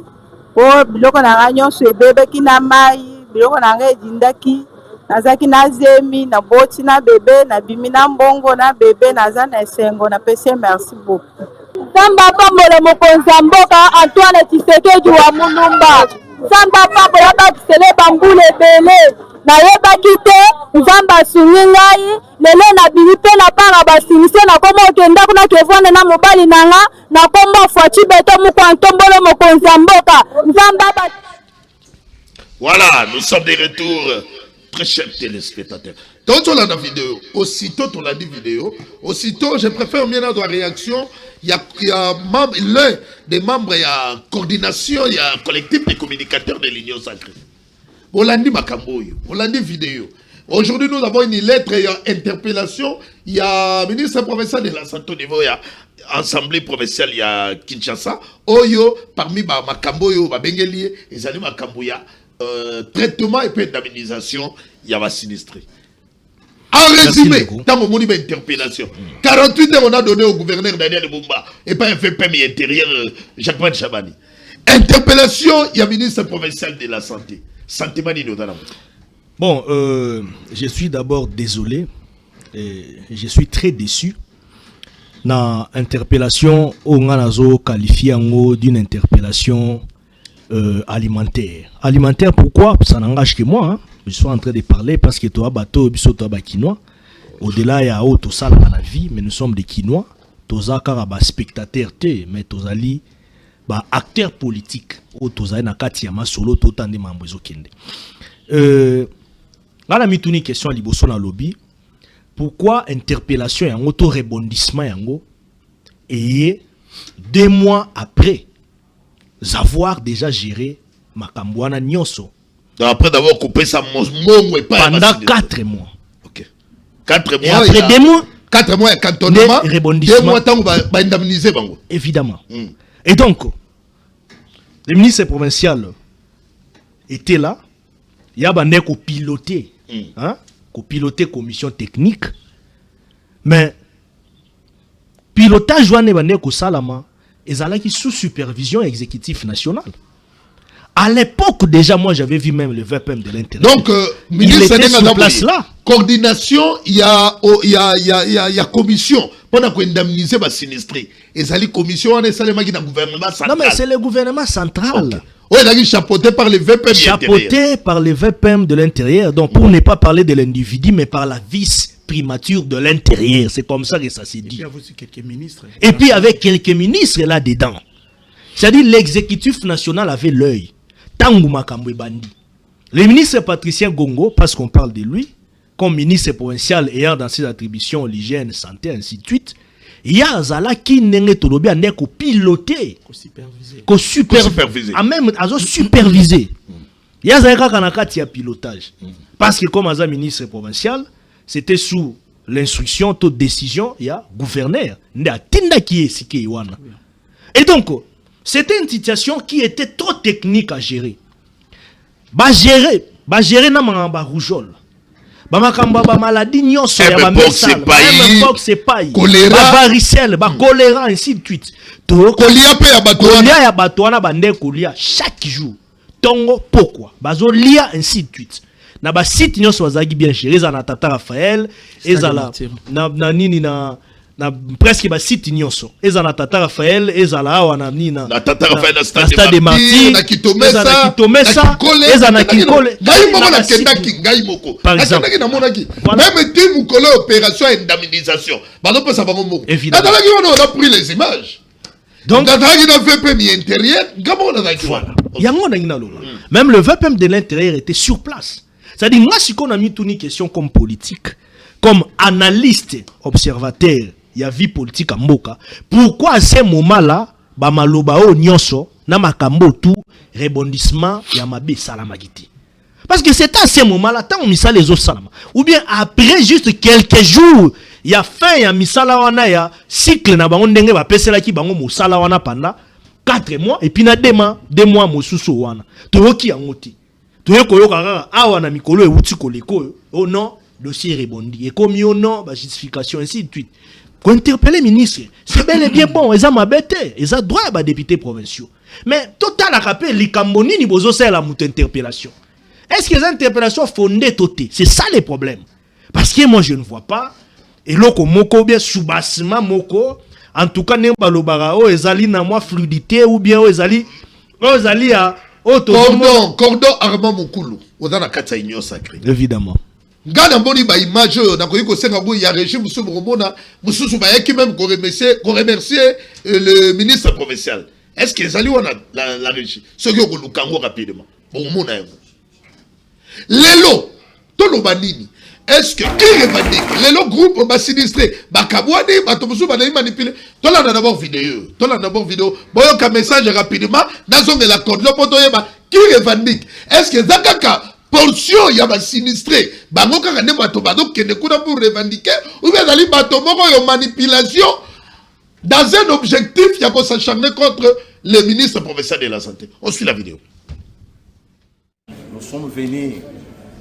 po biloko na nga nyonso ebebeki na mai biloko na nga edindaki nazaki na zemi na boti na bebe na bimi na mbongo na bebe naza na esengo napesi merci beaucoup Samba pambole mokonzi ya mboka Antoine Tshisekedi wa Mulumba Samba pambole bakisele bambule ebele nayebaki te nzambe asungi ngai lelo na bimi mpe na bana basinise nakoma okenda kuna kevwane na mobali na nga nakomba fwachi beto mokwa ntombolo mokonzi ya mboka nzambe Voilà, nous sommes de retour, très chers téléspectateurs. Quand on a la vidéo, aussitôt on a dit vidéo, aussitôt je préfère bien dans la réaction, il y a l'un des membres, il y a coordination, il y a collectif des communicateurs de l'Union sacrée. On l'a dit Makamboyo, on l'a dit vidéo. Aujourd'hui, nous avons une lettre, il y a interpellation, il y a ministre provincial de la Santé au niveau, il y a Assemblée provinciale, il y a Kinshasa, Oyo, parmi Makamboyo, Bengelier, ils ont dit Makamboya, traitement et puis indemnisation, il y a sinistré. En résumé, dans mon monument interpellation, 48 heures on a donné au gouverneur Daniel Bumba et pas un FPM intérieur Jacques Chabani. Interpellation, il y a ministre provincial de la Santé. Sentiment d'inodana. Bon, je suis d'abord désolé et je suis très déçu. Na interpellation, on a qualifié d'une interpellation alimentaire. Alimentaire, pourquoi? Ça n'engage que moi. Hein? Je suis en train de parler parce que toi, bateau, toi, quinois. Au-delà, il y a autre ça dans la vie, mais nous sommes des quinois. Toza karaba spectateur te, mais tozali ba acteur politique. O toza na kati ya masolo to tande mambo ezokende. Là la mituni question liboso na lobby. Pourquoi interpellation et un auto-rebondissement yango et 2 mois après avoir déjà géré Makambouana Nyonso. Après d'avoir coupé sa mongo et pas pendant 4 mois. Ok. 4 mois. Et après 2 mois, 4 mois et cantonnement. 2 mois tant va indemniser bango. Évidemment. Et donc, le ministre provincial était là. Il y a un piloté, hein, piloté commission technique. Mais pilotage joane baneko salama ezalaki sous supervision exécutive nationale. À l'époque déjà moi j'avais vu même le VPM de l'intérieur. Donc ministre était sur place là. Coordination, il y a commission pendant qu'on indemniser les sinistrés. Ezali commission on est salemaki dans gouvernement central. Non mais c'est le gouvernement central. Okay. Oui, il est chapeauté par le VPM. Chapeauté par le VPM de l'intérieur. Donc, pour ne pas parler de l'individu, mais par la vice-primature de l'intérieur. C'est comme ça que ça s'est dit. Et puis, il y a aussi quelques ministres. Et puis, avec quelques ministres là-dedans. C'est-à-dire, l'exécutif national avait l'œil. Tangu Makambo Bandi. Le ministre Patricia Gongo, parce qu'on parle de lui, comme ministre provincial ayant dans ses attributions l'hygiène, santé, ainsi de suite, il y a Zala qui n'est pas piloté, supervisé, même supervisé. Il y a Zala qui a pilotage. Parce que comme Aza ministre provincial, c'était sous l'instruction, toute décision, il y a gouverneur. Et donc, c'était une situation qui était trop technique à gérer. Gérer na rougeole. Maladie nyonso ya ba mesala, c'est pas choléra, varicelle, choléra ainsi de suite. Kolia pe ya bato wana. Kolia ya bato wana bande kolia chaque jour. Tongo pourquoi? Bazo lia ainsi de suite. Na ba site nyonso bazaki bien géré za na Tata Raphaël, ezala na nini na presque ba site nyonso. Ezala Tata Raphaël, ezala awa na nini na Tata Raphaël na Stade des Martyrs, na Kitomesa, ezala na Kikole. Ngai moko na kendaki, ngai moko. Par exemple, na monaki. Même team mukolo opération indemnisation. Balo pesa bango moko. Évidemment. On a pris les images. Donc dans le VPM intérieur, comment on a dit voilà. Même le VPM de l'intérieur était sur place. C'est-à-dire moi si on a mis toute une question comme politique, comme analyste, observateur, il y a vie politique à Mboka. Pourquoi à ce moment-là, ba maloba o nyonso na makambo tout rebondissement ya mabe salamagiti. Parce que c'est à ce moment-là tant on misala les autres salama. Ou bien après juste quelques jours, il y a fin ya misala wana ya cycle na bango ndenge ba pesela ki bango musala wana pendant 4 mois et puis na 2 mois mosusu wana. Toyoki yangoti. Toyoko yoka awa na mikolo e wuti koleko. Oh non, dossier rebondi. Et comme yo non, ba justification ainsi de suite. Pour interpeller ministre, c'est bel et bien bon, ils ont m'abêté, ils ont droit à députés provinciaux. Mais total à rappel, les Camboni ni bozo c'est la moute interpellation. Est-ce que les interpellations fondées toté? C'est ça les problèmes. Parce que moi je ne vois pas, et loko moko bien soubassement moko, en tout cas nemba lobara o ezali na moi fluidité ou bien o ezali à cordon Armand Mokulu, oza na kata union sacrée. Évidemment. Ngana mboni ba image na koyi ko senga bo ya régime musu bomona mususu ba yaki même ko remercier le ministre provincial. Est-ce que ezali wana la régie ce que ko lukango rapidement bomona yango lelo to lobanini est-ce que qui revendique lelo groupe ba sinistré ba kabwani ba to musu ba na manipuler to la d'abord vidéo boyo ka message rapidement nazonge la code lo poto yeba qui revendique est-ce que zakaka portion ya ba sinistré bango kaka ne bato bado kende kuna pour revendiquer ou bien dali bato moko yo manipulation dans un objectif ya ko s'acharner contre le ministre provincial de la santé. On suit la vidéo. Nous sommes venus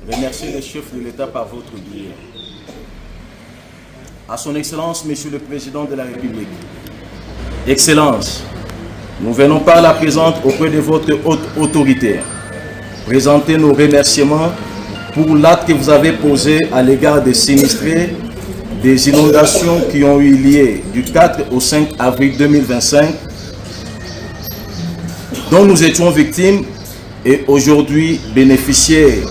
remercier le chef de l'État par votre biais. À son Excellence, Monsieur le Président de la République. Excellence, nous venons par la présente auprès de votre haute autorité présenter nos remerciements pour l'acte que vous avez posé à l'égard des sinistrés des inondations qui ont eu lieu du 4 au 5 avril 2025, dont nous étions victimes et aujourd'hui bénéficiaires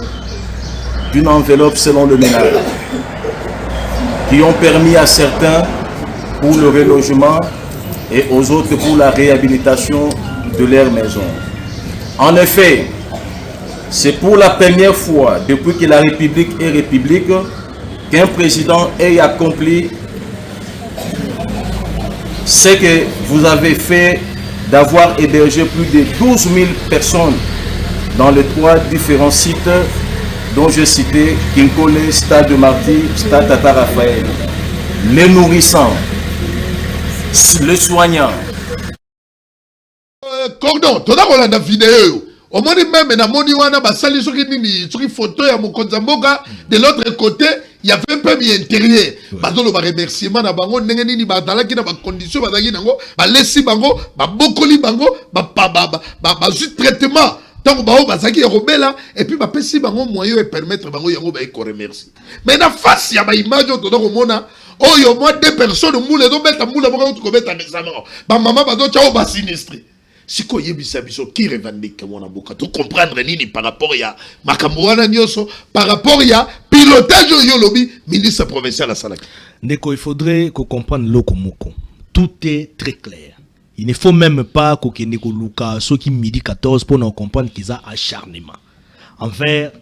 d'une enveloppe selon le ménage, qui ont permis à certains pour le relogement et aux autres pour la réhabilitation de leur maison. En effet, c'est pour la première fois depuis que la République est République qu'un président ait accompli ce que vous avez fait d'avoir hébergé plus de 12 000 personnes dans les 3 différents sites dont j'ai cité Kinkole, Stade de Martyrs, Stade Tata Raphaël, les nourrissants, les soignants. Cordon, tu as la vidéo. Au moins même na moni wana basali soki nini soki photo ya mokonza mboka de l'autre côté il y avait un peu intérieur bazolo ba remerciement na bango ndenge nini bazalaki na ba condition bazaki nango ba lesi bango ba bokoli bango ba traitement tant ba bazaki ya robela et puis ba pesi bango moyen et permettre bango yango ba ko remercier mais na face ya ba image to do mona oyo moi 2 personnes moule do beta moule ba ko beta mesama ba mama bazo chao ba sinistre. Si ko yebisa biso qui revendique mwana mboka to comprendre nini par rapport ya makambo wana nyoso par rapport ya pilotage yo lobi ministre provincial à Salaki. Ndeko, il faudrait qu'on comprenne lokomoko. Tout est très clair. Il ne faut même pas qu'on luka ceux qui midi 14 pour nous comprendre qu'ils ont acharnement envers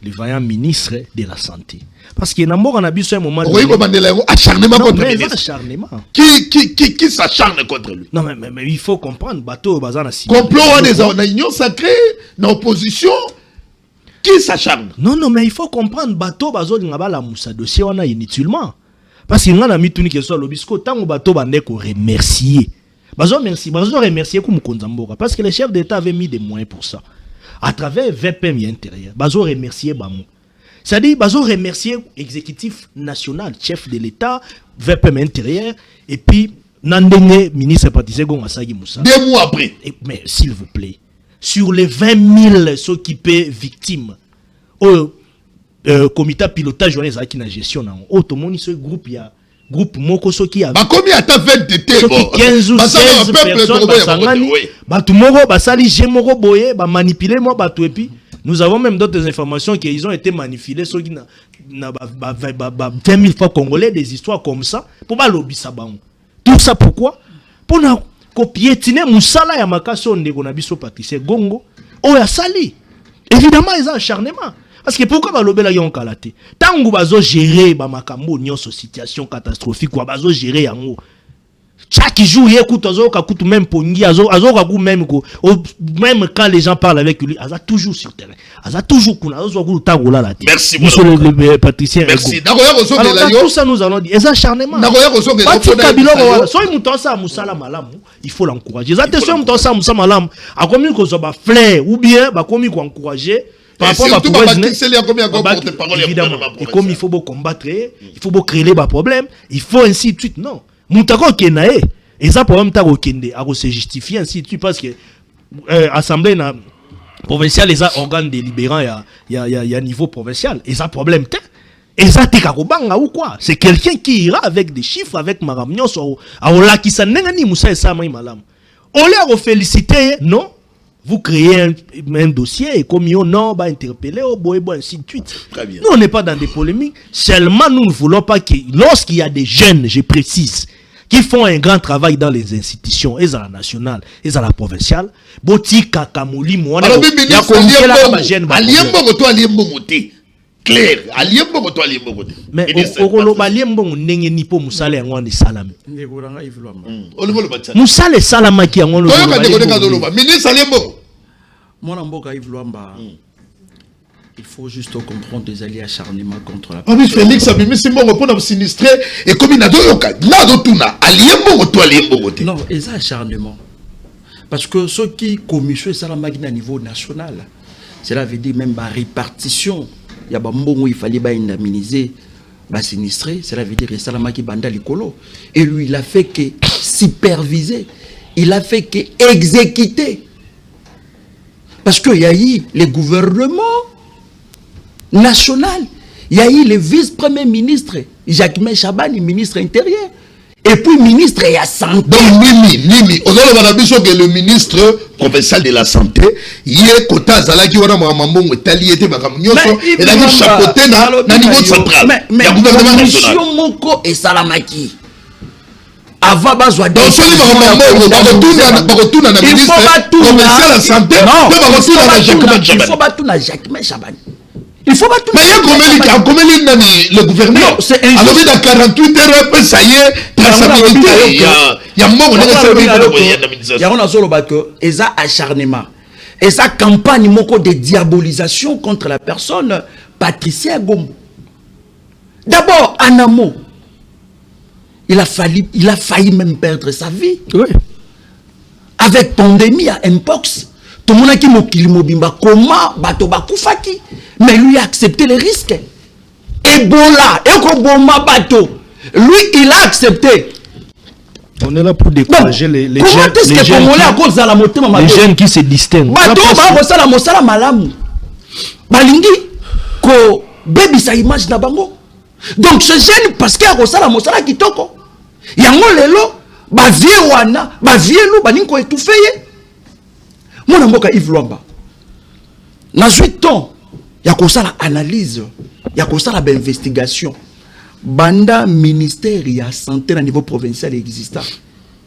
les vaillants ministres de la santé. Parce qu'il y a un moment acharnement contre le ministre. Acharnement. Qui s'acharne contre lui? Non, mais il faut comprendre. Bateau, complot en union sacrée, dans opposition. Qui s'acharne? Non, mais il faut comprendre. Bateau, la moussa dossier, on a inutilement. parce que ngana mituni ke so lobisco tango bato bande ko remercier. Bazo remercier comme Konzamboka parce que le chef d'État avait mis des moyens pour ça. À travers VPM intérieur, bazo remercier bamou. C'est-à-dire bazo remercier exécutif national, chef de l'État, VPM intérieur et puis Nandenge ministre Patrice Gongasagi Moussa. 2 mois après. Mais s'il vous plaît, sur les 20 000 s'occuper victimes au comité pilotage qui na gestion na automoni ce groupe ya groupe moko soki ya ba combien ta fait de té bon 15 ou 16 personnes basangani batu moko basali jemoko boye ba manipuler moi batu et puis nous avons même d'autres informations qu'ils ont été manipulés soki na 20 000 fois congolais des histoires comme ça pour ba lobisa bango. Tout ça pourquoi? Pour na kopiétiner musala ya makaso ndeko na biso Patrice Gongo o ya sali. Évidemment ils ont acharnement. Parce que pourquoi balobela yon kalate? Tango bazo gérer ba makambo nyonso situation catastrophique quoi bazo gérer yango. Chaque jour il écoute azo ka kutu même pongi azo ka ku même ko même quand les gens parlent avec lui aza toujours sur terrain. Aza toujours kuna azo ku tango là la. Merci le Patricien. Merci. Alors tout ça nous allons dire les acharnements. Soit muto sa musala malamu, il faut l'encourager. Attention muto sa musala malamu, a komi ko zo ba flair ou bien ba komi ko encourager. Par rapport à évidemment, et comme il faut combattre, il faut créer les problèmes, il faut ainsi de suite. Non. Moutako kenae, et ça problème tako kende, à se justifier ainsi de suite parce que assemblée provinciale, les organes délibérants, il y a niveau provincial, et ça problème et ça te karobanga ou quoi? C'est quelqu'un qui ira avec des chiffres, avec maramnion, à la qui s'en n'est ni moussa et ça malam. On l'a félicité, non? Vous créez un dossier et comme on va interpeller, ainsi de suite. Nous, on n'est pas dans des polémiques. Seulement, nous ne voulons pas que, lorsqu'il y a des jeunes, je précise, qui font un grand travail dans les institutions, et à la nationale, et à la provinciale, Boti Kakamoli, moi, clair, mais Moussale Salama qui a mon il faut juste comprendre des alliés acharnement contre la personne. Félix a mis mon repos dans sinistré et comme il a non, et ça acharnement. Parce que ceux qui commission Salama à niveau national, cela veut dire même la répartition. Il y a il fallait indemniser, sinistrer, cela veut dire que Salama qui banda likolo. Et lui, il a fait que superviser, il a fait que exécuter. Parce qu'il y a eu le gouvernement national, il y a eu le vice-premier ministre, Jacques Chabani, ministre intérieur. Et puis ministre et la santé. Donc Nimi, on a le ministre provincial de la santé, il est kota zalaki wana mamambo tali était makamnyoso et la chapeauté na niveau central. Mais mission moko et salamaki. Avant bazwa donc ce na ministre provincial de la santé, il faut battre na Jacques Chabani. Il faut pas tout. Mais il y a le gouvernement. C'est alors dans 48 heures, ça y est, traçabilité. Il y a mort. Il y a un solo bateau. Et ça acharnement. Et ça campagne de diabolisation contre la personne Patricia Gombo. D'abord, en amont, il a failli même perdre sa vie. Oui. Avec pandémie à Mpox. Tout le monde a dit comment bateau bakufaki. Mais lui a accepté les risques. Ebola, bateau. Lui, il a accepté. On est là pour décourager les jeunes. Comment est-ce que Congolais à cause de la montée, les jeunes qui se distinguent. Bateau, la mosala malamu. Balingi, ko baby sa image na bango. Donc ce jeune, parce qu'il a reçu la mosala kitoko. Yango lelo, ba vie wana, ba vie nous, balinko étouffé. Mon amboka Yves Luamba. Na 8 ans, il y a comme ça l'analyse, il y a comme ça l'investigation. Banda ministère il y a santé à niveau provincial existant.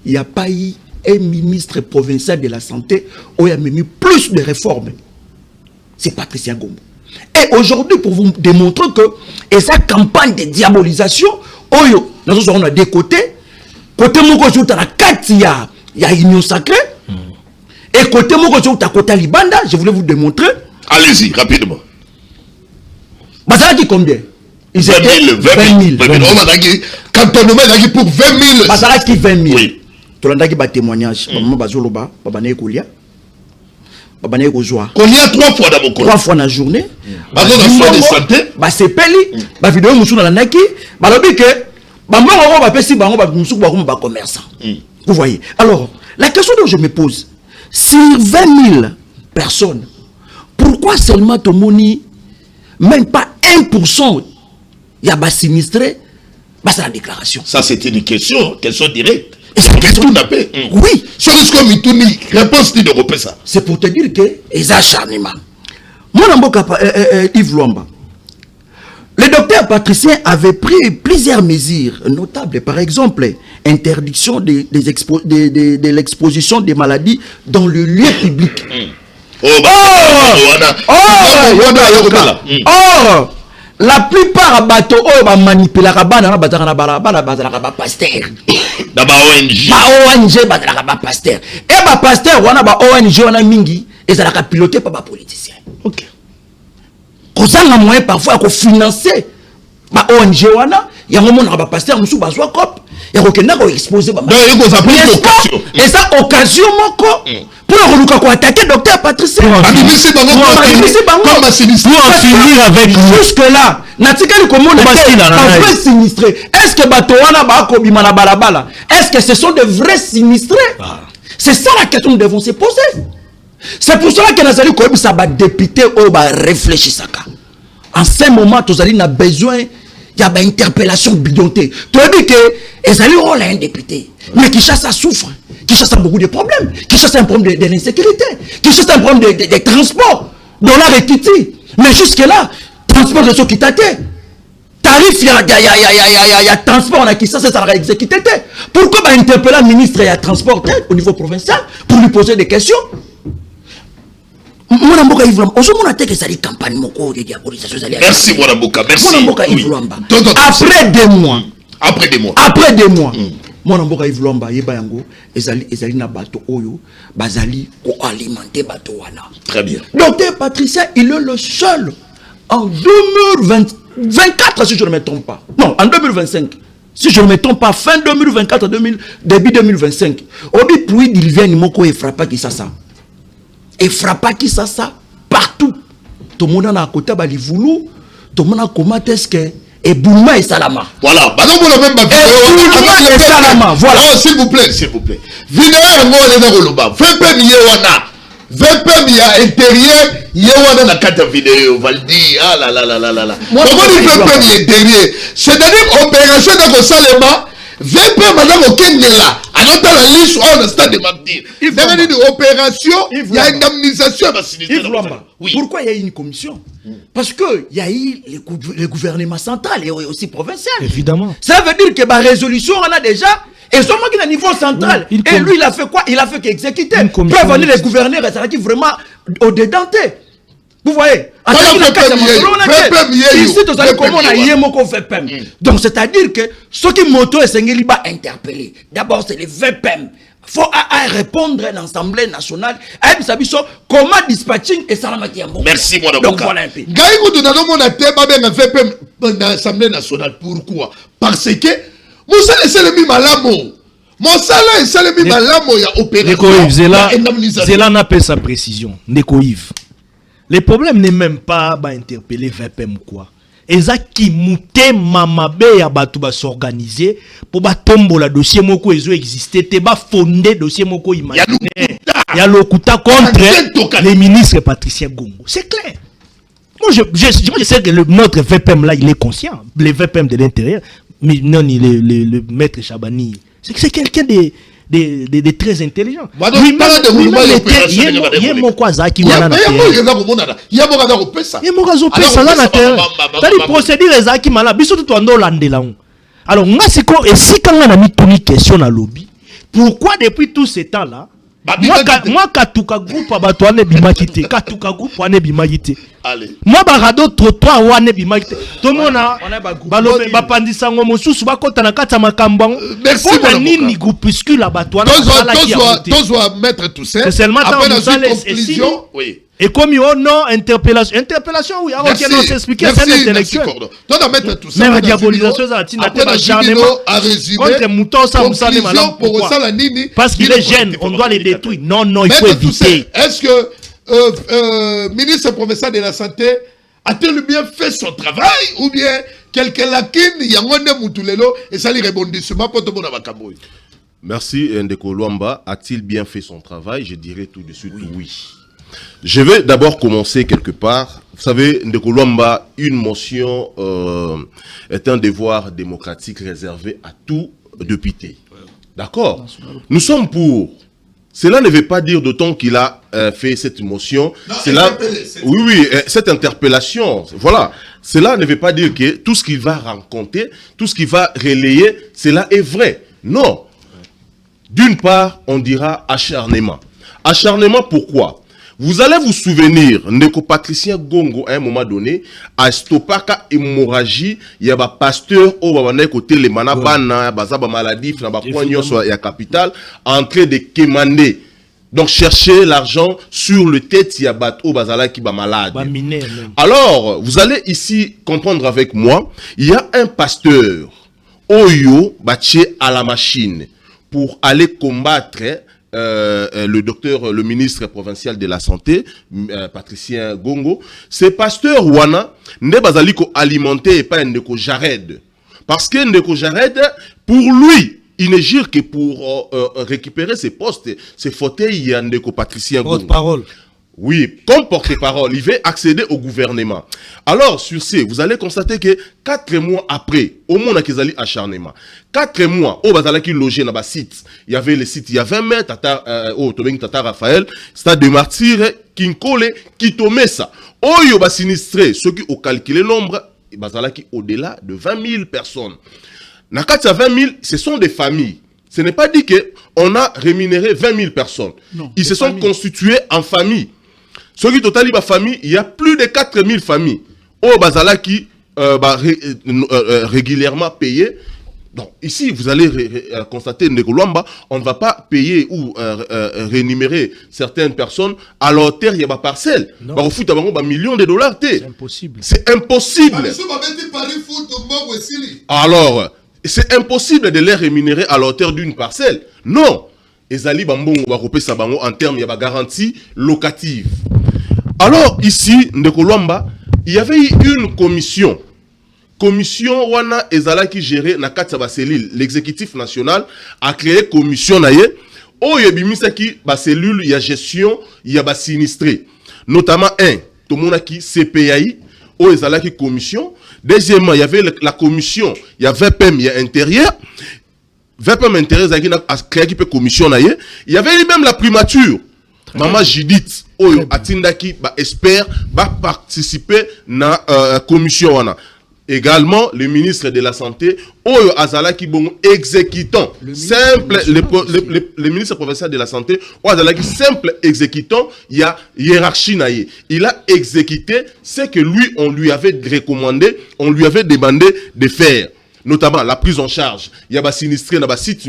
Il n'y a pas eu un ministre provincial de la santé où il y a mis plus de réformes. C'est Patricia Gombo. Et aujourd'hui, pour vous démontrer que et sa campagne de diabolisation, nous avons des côtés. Côté Moko Jouta la 4, il y a Union Sacrée. Et côté Moko Jouta côté Libanda, je voulais vous démontrer. Allez-y, rapidement. Bazala dit combien? Ils étaient 20 000. Cantonnement pour 20 000. Bazaraki 20 000. Oui. Tu l'as dit par témoignage. Maman Bazoloba, Babane Koulia. Babane Kozoa. Koulia 3 fois dans mon corps. 3 fois dans la journée. Bazon soin de santé. C'est peli. Ba vidéo moussou dans la naki. Ba lobi que. Ba mwa ba pesi ba moussou ba commerçant. Vous voyez. Alors, la question que je me pose, sur 20 000 personnes, pourquoi seulement ton moni, même pas 1%, il y a pas sinistré, bah c'est la déclaration. Ça c'était une question directe. Et c'est une question tout d'appel. Oui. Sur ce que Mitouni, réponse de repère ça. C'est pour te dire que les acharnements. Mon amboka Yves Luamba. Le docteur Patricien avait pris plusieurs mesures notables, par exemple, interdiction de l'exposition des maladies dans le lieu public. Or, la plupart des bateaux manipulent la pasteur. ONG, pasteur. Et pasteur, ONG, mingi, et ça a piloté par les politiciens. Ok. Qu'on a moyen parfois de financer ma ONG wana ya moment na pasteur musu bazwa cop ya ko kenda ko exposer ba et ça occasion moko pour reluka ko attaquer docteur Patricien pour en finir avec jusque là natikali komona un vrai sinistré. Est-ce que bato wana ba ko bima na balabala, est-ce que ce sont de vrais sinistrés? C'est ça la question que nous devons se poser. C'est pour cela que nous allons député ou réfléchir ça. En ce moment, nous avons besoin il y a une interpellation bidontée. Tu as dit que les alliés ont un député, mais qui chasse souffre, qui chasse beaucoup de problèmes, qui chasse un problème de l'insécurité, qui chasse un problème de transport, dans la réquité. Mais jusque-là, transport de ceux qui t'attaquent. Tarif, il y a transport, on a qui ça va exécuter. Pourquoi interpeller le ministre et transport au niveau provincial pour lui poser des questions? Merci Mwanamboka, merci. Après 2 mois. Mwanamboka Yves Luamba yeba yango ezali na bato oyo bazali ko alimenter bato wana. Très bien. Docteur Patricien, il est le seul en 2024 si je ne me trompe pas. Non, en 2025. Si je ne me trompe pas, fin 2024 début 2025. Obi pluie il vient moko et frappa qui ça. Et frappa qui ça partout. Tout le monde a à côté de Livoulou, tout le monde a comment est-ce que et Bouma et Salama. Voilà. Bouma et Salama. Voilà. Oh, s'il vous plaît. Vidéo en gros les Roloba. VPM Yewana. VPM ya intérieur Yewana na carte vidéo. Valdi. Ah là. Comment dit VPM intérieur? C'est-à-dire opération de Salema. VPM madame Okengela. Alors dans la liste on a stade de Magdir. Il y a une opération, il y a une indemnisation. Oui. Pourquoi il y a une commission? Parce que il y a eu le gouvernement central et aussi provincial. Évidemment. Ça veut dire que ma résolution on a déjà et seulement qu'il a niveau central. Oui, et lui il a fait quoi? Il a fait qu'exécuter. Peut venir les gouverneurs et ça qui vraiment au dédenté. Vous voyez? Ici, tu as comment on a yémoko VPM. Donc, c'est-à-dire que ce qui moto est liba interpellé. D'abord, c'est les VPM. Il faut répondre à l'Assemblée nationale. Comment dispatching et ça la merci, mon donc, voilà un peu. Gaïgo, nous avons un VPM dans l'Assemblée nationale. Pourquoi? Parce que Moussa est le même malamo. Moussa est le même malamo. Il y a opération. Zéla n'a pas sa précision. Nekoïv. Le problème n'est même pas interpeller VPM ou quoi. Ezaki mouté mamabe ya batu ba s'organiser pour ba tombo la dossier moko ezo exister te ba fonder dossier moko imaginaire. Ya lokuta contre les ministres Patricien Gongo. C'est clair. Moi je sais que notre VPM là il est conscient. Le VPM de l'intérieur, mais non le maître Chabani. C'est quelqu'un de très intelligent. Alors, pourquoi depuis tout ce temps là moi katuka groupe abatwane bimakite katuka groupe wane bimakite moi barado trottoir wane bimakite to mona balobe bapandisa ngo mosusu bakota na kata makambo merci pour nini groupuscule abatwane tozwa mettre tout ça c'est seulement après la conclusion oui Et comme oh non, interpellation, oui, alors qu'on a expliqué, c'est un intellectuel. Toi, on mettre tout ça. Mais la diabolisation, ça a acharnement. Contre Mouton, ça vous savez, madame. Parce qu'il est jeune, on doit les détruire. Non, non, il faut éviter. Est-ce que ministre professeur de la Santé a-t-il bien fait son travail ou bien quelqu'un lakine, il y a un moutulelo et ça lui rebondissement pour tout le monde. Merci, Ndeko Luamba. A-t-il bien fait son travail? Je dirais tout de suite oui. Je vais d'abord commencer quelque part. Vous savez, Ndeko Luamba, une motion est un devoir démocratique réservé à tout député. D'accord? Nous sommes pour. Cela ne veut pas dire d'autant qu'il a fait cette motion. Oui, cette interpellation. Voilà. Cela ne veut pas dire que tout ce qu'il va raconter, tout ce qu'il va relayer, cela est vrai. Non. D'une part, on dira acharnement. Acharnement, pourquoi? Vous allez vous souvenir, Ndeko Patricien Gongo, à un moment donné, a stoppé hémorragie, il y a un pasteur au côté les manabana, bazaba maladie, il y a capital, en train de quémander. Donc chercher l'argent sur le tête, il y a bateau bazala qui va malade. Alors, vous allez ici comprendre avec moi, il y a un pasteur, Oyo, baché à la machine, pour aller combattre le docteur, le ministre provincial de la Santé, Patricien Gongo. Ce pasteur Wana, ne bazali ko alimenter et pas Ndeko Jared. Parce que Ndeko Jared, pour lui, il ne gire que pour récupérer ses postes, ses fauteuils, il y a Ndeko Patricien Gongo. Porte-parole. Oui, comme porte-parole, il veut accéder au gouvernement. Alors, sur ce, vous allez constater que 4 mois après, au monde qui est acharnement, 4 mois, au Bazala qui logé dans le site, il y avait le site, il y a 20 mètres, au Tobeng Tata Raphaël, Stade de Martyrs, Kinkole, Kitomesa. Oh, il y a sinistré, ceux qui ont calculé le nombre, Bazala qui au-delà de 20 000 personnes. Dans 20 000, ce sont des familles. Ce n'est pas dit qu'on a rémunéré 20 000 personnes. Non, ils se sont constitués en famille. Ce qui total la famille, il y a plus de 4000 familles. Au Bazala qui régulièrement payé. Donc ici, vous allez constater, Ndeko Luamba, on ne va pas payer ou rémunérer certaines personnes à leur terre, il y a des parcelles. Au foot, il y a millions de dollars. C'est impossible. C'est impossible. Alors, c'est impossible de les rémunérer à leur terre d'une parcelle. Non. Ezali Bambongo va repérer ça en termes de garantie locative. Alors ici, Ndeko Luamba, il y avait eu une commission. Commission wana ezala qui gérait na katsa cellule. L'exécutif national a créé commission naye. Oh yebimisa qui ba cellule il y a gestion, il y a ba sinistré. Notamment tout le monde qui CPAI, oh ezala qui commission. Deuxièmement, il y avait la commission, il y a VPM, il y a intérieur. VPM intérieur a créé qui peut commission naye. Il y avait même la primature. Maman Judith, Oyo Atindaki, espère participer à la commission wana. Également, le ministre de la Santé, Oyo Azalaki bon exécutant, simple, le ministre provincial de la Santé, Oyo Azalaki simple exécutant, il y a hiérarchie naïe. Il a exécuté ce que lui, on lui avait recommandé, on lui avait demandé de faire. Notamment la prise en charge, il y a des sinistrés dans les sites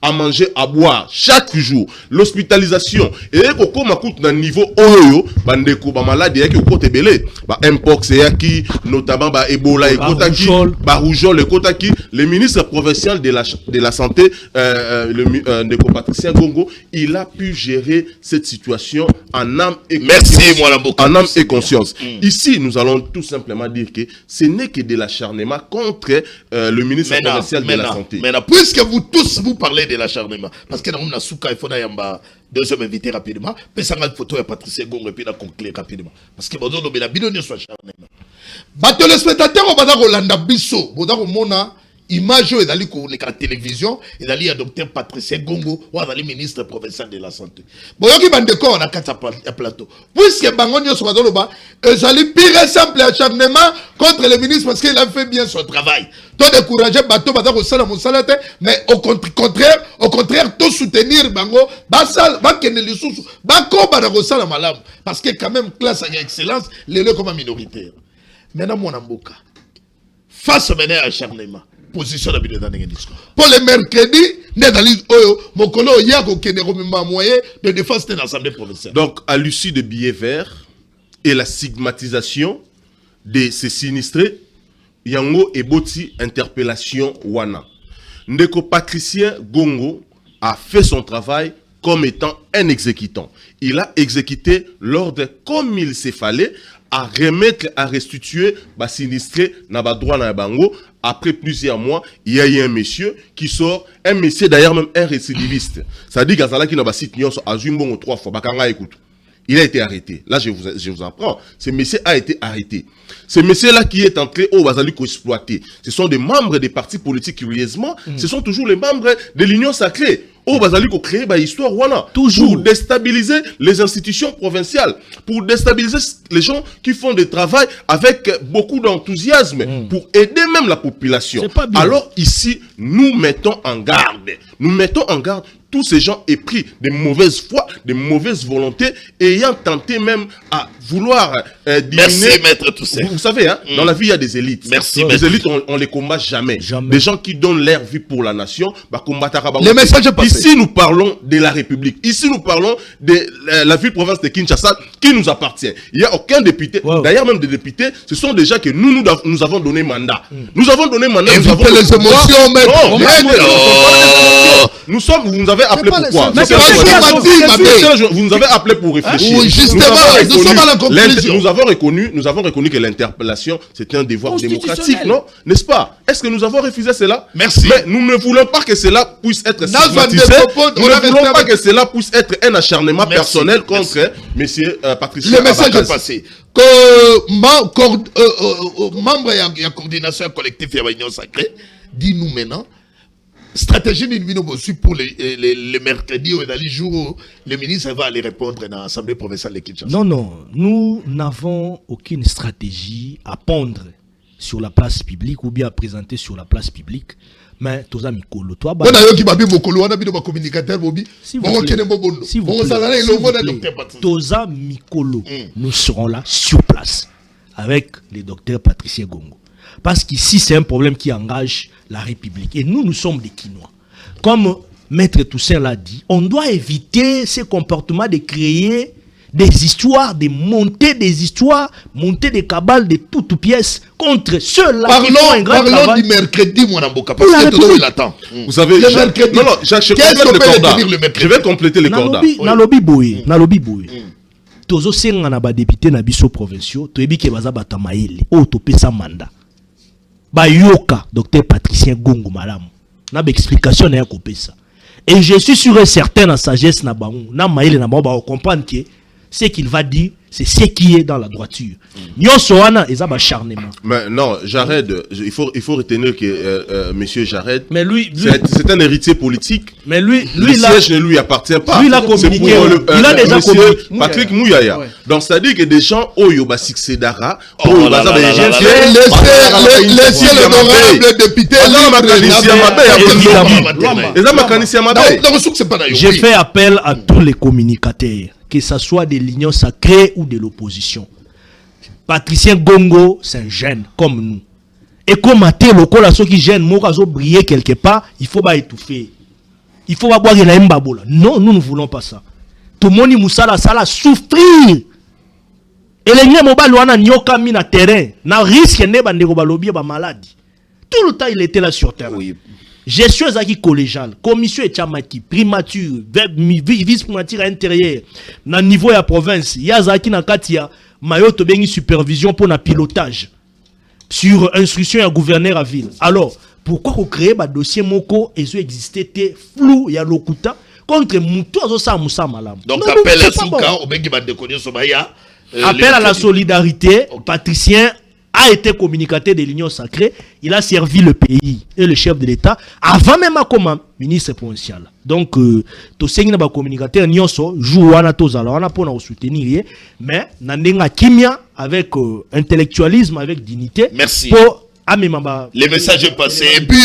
à manger, à boire chaque jour, l'hospitalisation. Et comme on coûte dans le niveau oyo, bandeko ba malade yaki côté belé, ba mpox yaki, notamment ba Ebola et kotaki, ba rougeole et kotaki, le ministre provincial de la santé, le Ndeko Patricien Gongo, il a pu gérer cette situation en âme et conscience. Ici, nous allons tout simplement dire que ce n'est que de l'acharnement contre le ministre provincial de la Santé. Maintenant, puisque vous tous vous parlez de l'acharnement, parce que nous avons il faut deuxième invité rapidement, puis ça a une photo de Patricien Gongo et puis la conclure rapidement. Parce que vous avez la bidon sur l'acharnement. Bateau le spectateur, on va dire Rolanda Bisso, on va dire Mona. Image où il y a la télévision, il y a le docteur Patricien Gongo, ou il y a le ministre provincial de la Santé. Bon, il y a des corps dans le plateau. Puisque Bangonio soit dans le bas, il y a pire simple acharnement contre le ministre parce qu'il a fait bien son travail. Tout décourager bateau, mais au contraire, tout soutenir Bango, Basal, Bakene Lissousou, Bako Badagosala Malam, parce que quand même, classe à excellence, les comme minoritaire. Maintenant, mon amboka, face au acharnement. position la bino dans discours. Pour le mercredi, Mokolo Yako Keneromima moyen de défense de l'Assemblée provinciale. Donc, à l'issue de billets verts et la stigmatisation de ces sinistrés, Yango Eboti interpellation Wana. Ndeko Patricien Gongo a fait son travail comme étant un exécutant. Il a exécuté l'ordre comme il s'est fallait à remettre, à restituer les sinistrés na ba droit na bango. Après plusieurs mois, il y a eu un monsieur qui sort, un monsieur d'ailleurs même un récidiviste. Ça dit Gazala qui n'a pas site nyonso a Zumbongo 3 fois, bakanga écoute. Il a été arrêté. Là, je vous apprends. Ce monsieur a été arrêté. Ce monsieur-là qui est entré au Bazali exploité. Ce sont des membres des partis politiques, curieusement. Ce sont toujours les membres de l'Union sacrée. Au Bazali ko créé ba histoire wana toujours pour déstabiliser les institutions provinciales, pour déstabiliser les gens qui font du travail avec beaucoup d'enthousiasme pour aider même la population. Alors ici, nous mettons en garde. Nous mettons en garde tous ces gens épris de mauvaise foi, de mauvaise volonté, ayant tenté même à vouloir diminuer. Merci, maître Toussaint. Vous savez, hein, dans la vie, il y a des élites. Merci, les élites, on les combat jamais. Des gens qui donnent leur vie pour la nation, bah, les messages passés. Ici, nous parlons de la République. Ici, nous parlons de la ville-province de Kinshasa qui nous appartient. Il n'y a aucun député. D'ailleurs, même des députés, ce sont des gens que nous avons donné mandat. Nous avons donné mandat. Nous avons les émotions, même. Nous sommes, vous nous avez appelé pourquoi? Vous nous avez appelé pour réfléchir. Oui, justement, nous sommes à la conclusion. Nous avons reconnu que l'interpellation, c'est un devoir démocratique, non? N'est-ce pas? Est-ce que nous avons refusé cela? Merci. Mais nous ne voulons pas que cela puisse être stigmatisé. Nous ne voulons pas que cela puisse être un acharnement personnel contre M. Patricien. Le message est passé. Que membre de la coordination collective de l'Union sacrée, dis-nous maintenant, stratégie de pour le mercredi ou les jours où le ministre va aller répondre dans l'Assemblée provinciale de Kinshasa. Non, nous n'avons aucune stratégie à pondre sur la place publique ou bien à présenter sur la place publique. Mais Toza Mikolo, toi, on a eu qui m'a dit Mokolo, on a mis communicateur Bobi. Si vous plaît, Toza Mikolo, nous serons là sur place avec le docteur Patricien Gongo. Parce qu'ici, c'est un problème qui engage la République. Et nous sommes des Kinois. Comme Maître Toussaint l'a dit, on doit éviter ces comportements de créer des histoires, de monter des histoires, monter des cabales de toutes pièces contre ceux-là qui font un grand travail. Parlons du mercredi, mon amboka, parce que tout le monde l'attend. Vous savez, le mercredi. Non, je vais compléter les cordas. Nalobi boye. Tozo senga na ba député na biso provinciaux, toyebi ke baza batamaele, o to pesa mandat. Ba yoka docteur Patricien Gongo malamu. Na ba explication na ya kopesa. Et je suis sûr et certain na sagesse na bango, na maele na ba comprendre que ce qu'il va dire, c'est ce qui est dans la droiture. Nyosoana et ba acharnement. Mais non, Jared, il faut retenir que monsieur Jared, mais lui c'est un héritier politique. Mais lui le siège ne lui appartient pas. Lui il a communiqué. Il a déjà communiqué. Patrick Mouyaya. Ouais. Donc c'est-à-dire que des gens Oyoba succédera. Laissez l'honorable député. Je fais appel à tous les communicateurs, que ce soit de l'Union sacrée ou de l'opposition. Patricien Gongo, c'est un jeune comme nous. Et comme le col à ceux qui gênent, briller quelque part, il faut pas étouffer. Il faut pas boire la mbabola. Non, nous ne voulons pas ça. Tout le monde moussala sala souffrir. Et les gens mobile wana nyoka mi na terrain, na risque ne bande ko balobi ba maladie. Tout le temps il était là sur terrain. Oui. Gestion zaki collégiale, commission et chamaki, primature, vice-primature intérieur, na niveau ya province, ya zaki na katia, mayoto bengi supervision pour na pilotage, sur instruction ya gouverneur à ville. Alors, pourquoi qu'on crée ba dossier moko, et zo existé flou ya lokuta, contre moutou azo sa moussa malam. Donc, appel à Souka, au bengi ba déconner sobaya. Appel à la solidarité, Patricien a été communicateur de l'Union sacrée, il a servi le pays et le chef de l'État avant même comme ministre provincial. Donc, to sengina ba communicateur nyonso jouana tozala wana pour nous soutenir, mais nandenga kimia avec intellectualisme, avec dignité. Merci. Pour le message est passé. Et puis,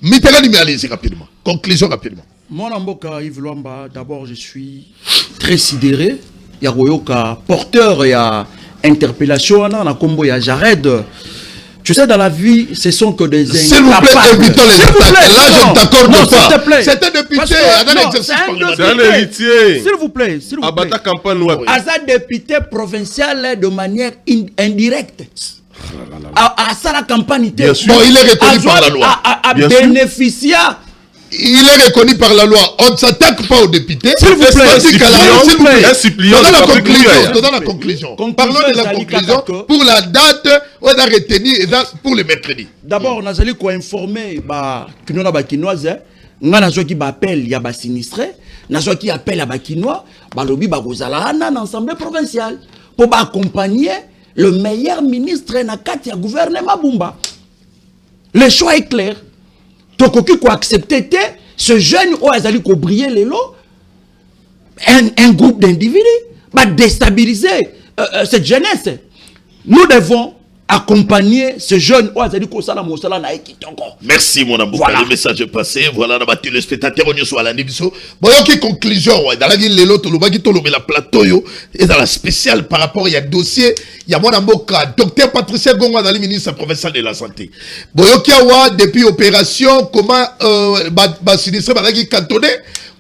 Mitterrand me allez rapidement. Conclusion rapidement. Mon amboka Yves Luamba, d'abord je suis très sidéré. Yagoyoka porteur et interpellation na kombo ya Jared Tu sais, dans la vie, ce sont que des S'il vous plaît, évitons les attaques. Là, je ne t'accorde pas. S'il te plaît. C'est un député, C'est un héritier. S'il vous plaît. Abata campagne web. Asa député provincial de manière indirecte. À ça la campagne. Bien sûr. Bon, il est reconnu par la loi. À bénéficier. Il est reconnu par la loi. On ne s'attaque pas aux députés. S'il vous plaît. S'il vous plaît. Un suppliant. Donnons la conclusion. Parlons de la conclusion pour la date. On a retenu pour le mercredi. D'abord, on a allé informer Kinois Bakinoise. On a qui appelle, il y a sinistré. On a qui appelle à Bakinois. Balobi Bagozala dans l'Assemblée provinciale pour accompagner le meilleur ministre dans le gouvernement Bumba. Le choix est clair. Tokoki ko accepter ce jeune ou azali ko briller les lots, un groupe d'individus va déstabiliser cette jeunesse. Nous devons accompagner ce jeune ou azali ko sala mosala na ekitongo. Merci mon amour. Voilà. Le message est passé. Voilà, on a battu le spectateur on soit à la nibiso. Bon, qui conclusion dans la ville lelo tolobaki tolomé la plateau yo et dans la spéciale par rapport il y a dossier il y a mon amboka docteur Patricia Gonga dans le ministre provincial de la santé. Bon, qui a depuis opération comment sinistré badaki cantonné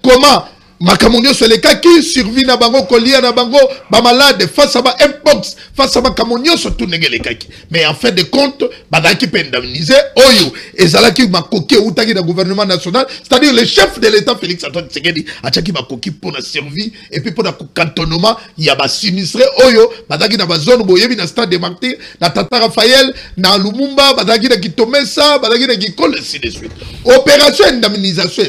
comment Makamonio c'est les cas qui survit na bango kolia na bango ba malade face à ba mpox face à Makamonio surtout les cas mais en fait de compte badaki peut indemniser oyo ezalaki makoki outaki na gouvernement national c'est-à-dire le chef de l'état Félix Antoine Tshisekedi achaki makoki pour la survie et puis pour la cantonnement il y a ba sinistré oyo badaki na ba zone boyebi na stade de Martyrs na Tata Raphaël na Lumumba badaki na Kitomesa badaki na Gikole ainsi de suite opération indemnisation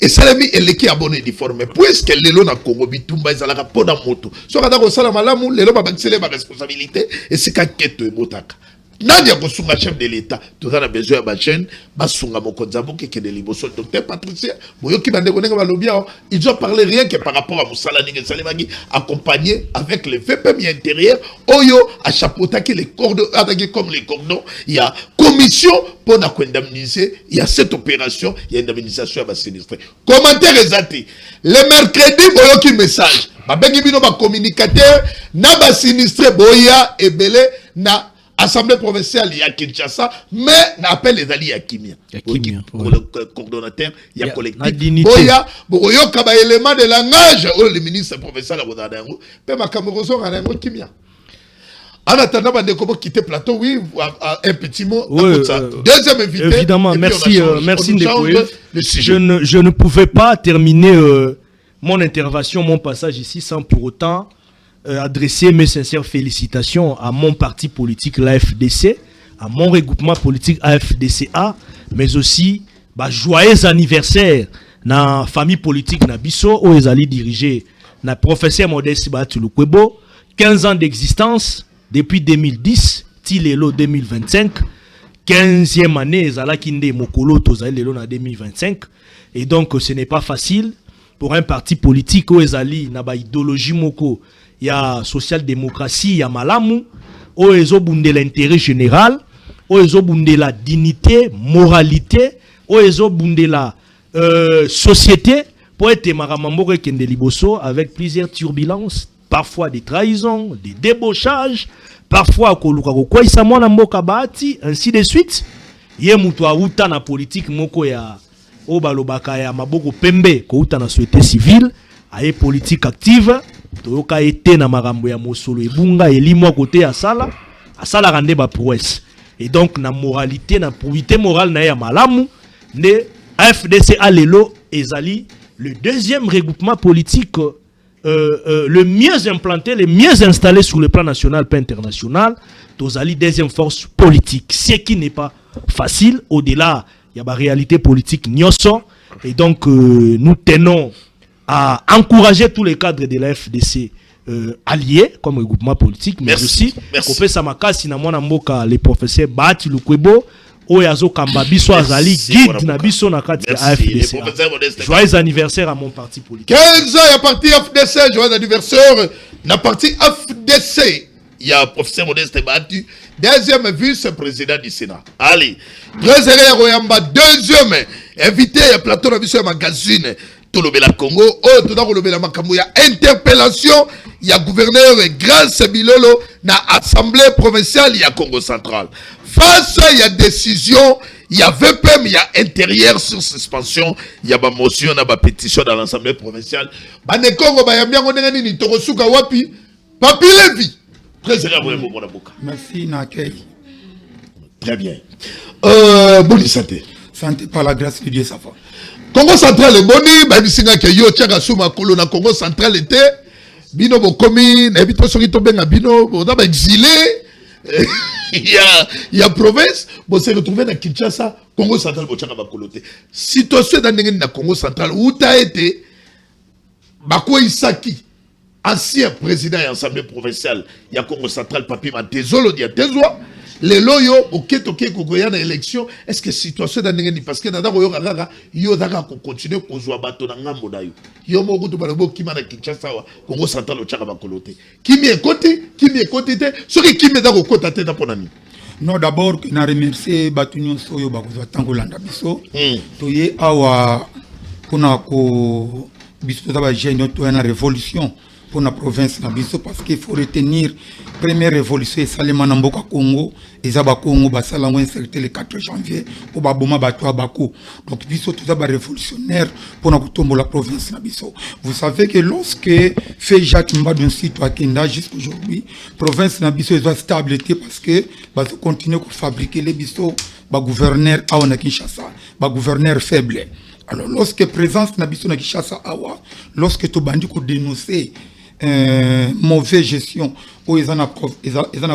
et salami eleki abonné mais puisque lelo na Congo bitumba ezalaka pona moto so kada ko sala malamu lelo ba bakisele ba responsabilité et c'est ka keto ebotaka nani akosunga chef de l'état tout ça na besoin ya ba chaîne basunga mokonzabo keke de liboso docteur Patricia boyoki bande konenga balobia ils ont parlé rien que par rapport à Moussala Ninge Salemagi accompagné avec les VPM intérieur oyo a chapeauté les cordons attaqué comme les cordons il y a commission pour indemniser il y a cette opération il y a indemnisation à bas sinistré commentaire exacté le mercredi boyoki message babengi bino ba communicateur na bas sinistré boya ebele na Assemblée provinciale, il y a Kinshasa, mais n'appelle les alliés à Kimia. Pour le coordonnateur, il y a collectif. Boya, Boyo, Kaba élément de langage, le ministre provincial, mais ma Cameroun, a Kimia. En attendant, on quitter le plateau, oui, un petit mot. Oui, deuxième invité. Évidemment, merci, merci Ndekoué. Je ne pouvais pas terminer mon intervention, mon passage ici, sans pour autant adresser mes sincères félicitations à mon parti politique, l'AFDC, à mon regroupement politique AFDCA, mais aussi joyeux anniversaire na famille politique na biso où ils allaient diriger na professeur Modeste Batulukwebo, 15 ans d'existence depuis 2010 tilelo 2025, 15e année zala kinde mokolo tozalelo na 2025 et donc ce n'est pas facile pour un parti politique où ils allaient na ba idéologie moko. Il y a social-démocratie, il y a malamu, où ils ont bundé l'intérêt général, où ils ont bundé la dignité, moralité, où ils ont bundé la société, pour être maramambo kende liboso avec plusieurs turbulences, parfois des trahisons, des débauchages, parfois koluka ko isa mwana mboka bati, ainsi de suite. Yé mutu auta na politique moko ya obalobaka ya maboko pembe ko uta na société civile, aye politique active. Toyoka été na marambo ya mosolo ebunga elimwa côté asala rande ba prouesse et donc na moralité na probité morale na ya malamu ne AFDC alelo ezali le deuxième regroupement politique le mieux implanté, le mieux installé sur le plan national et international. Tozali deuxième force politique, ce qui n'est pas facile. Au-delà, il y a la réalité politique nyoso et donc nous tenons à encourager tous les cadres de la FDC alliés comme regroupement politique, mais aussi Kopé Samakasi na mwana mboka les professeurs Bahati Lukwebo Oyazo Kambabiso Azali guide na biso na kati ya AFDC. Joyeux anniversaire à mon parti politique. 15 ans à parti FDC, joyeux anniversaire na parti FDC. Il y a professeur Modeste Bahati, deuxième vice-président du Sénat. Allez, Gréséré Royamba, deuxième invité à plateau de la magazine. tolobela Congo oh toza kolobela makambo ya interpellation ya gouverneur Grace Bilolo na assemblée provinciale ya Congo central face ya décision ya VPM ya intérieur sur suspension ya ba motion na ba pétition dans l'assemblée provinciale bane Congo ba yambia ngonga nini tokosuka wapi Papi Levi très agréable mon boka merci Nakei très bien bonne santé santé par la grâce de Dieu ça va Congo central est boni ba bisinga ke yo tiaka suma kolo na Congo central était bino bokomi na bito soki to benga bino boza ba exilé il y a province bon se retrouver dans Kinshasa Congo central bochaka ba kolote situation dans ndenge na Congo central où ta été Bako Isaki ancien président de l'Assemblée provinciale il y a Congo central Papi Matezolo dia tezwa les loyo oketoke kogoya na élection est-ce que situation dans ndenge ni parce que nada koyo kaka yo daka ko continuer kozwa bato na ngambo na yo moko to bana bokima na Kinshasa wa Congo central ochaka bakolote kimi ekoti te soki kimi da kokota te na ponani non d'abord na remercier bato nyonso oyo bakozwa tango landa biso toye awa pona ko biso za ba jeune to na révolution pour la province na biso parce qu'il faut retenir première révolution Salema na mboka Congo ezaba Congo basala ngo insérer le 4 janvier au baboma bato abako donc biso tout ça ba révolutionnaire pour na kutombo la province na biso vous savez que lorsque fait Jacques Mbadou site à Kenda jusqu'aujourd'hui province na biso est stable parce que ba continuer à fabriquer les biso ba gouverneur a na Kinshasa ba gouverneur faible alors lorsque présence na biso na Kinshasa awa lorsque to bandi ko dénoncer mauvaise gestion où ils en a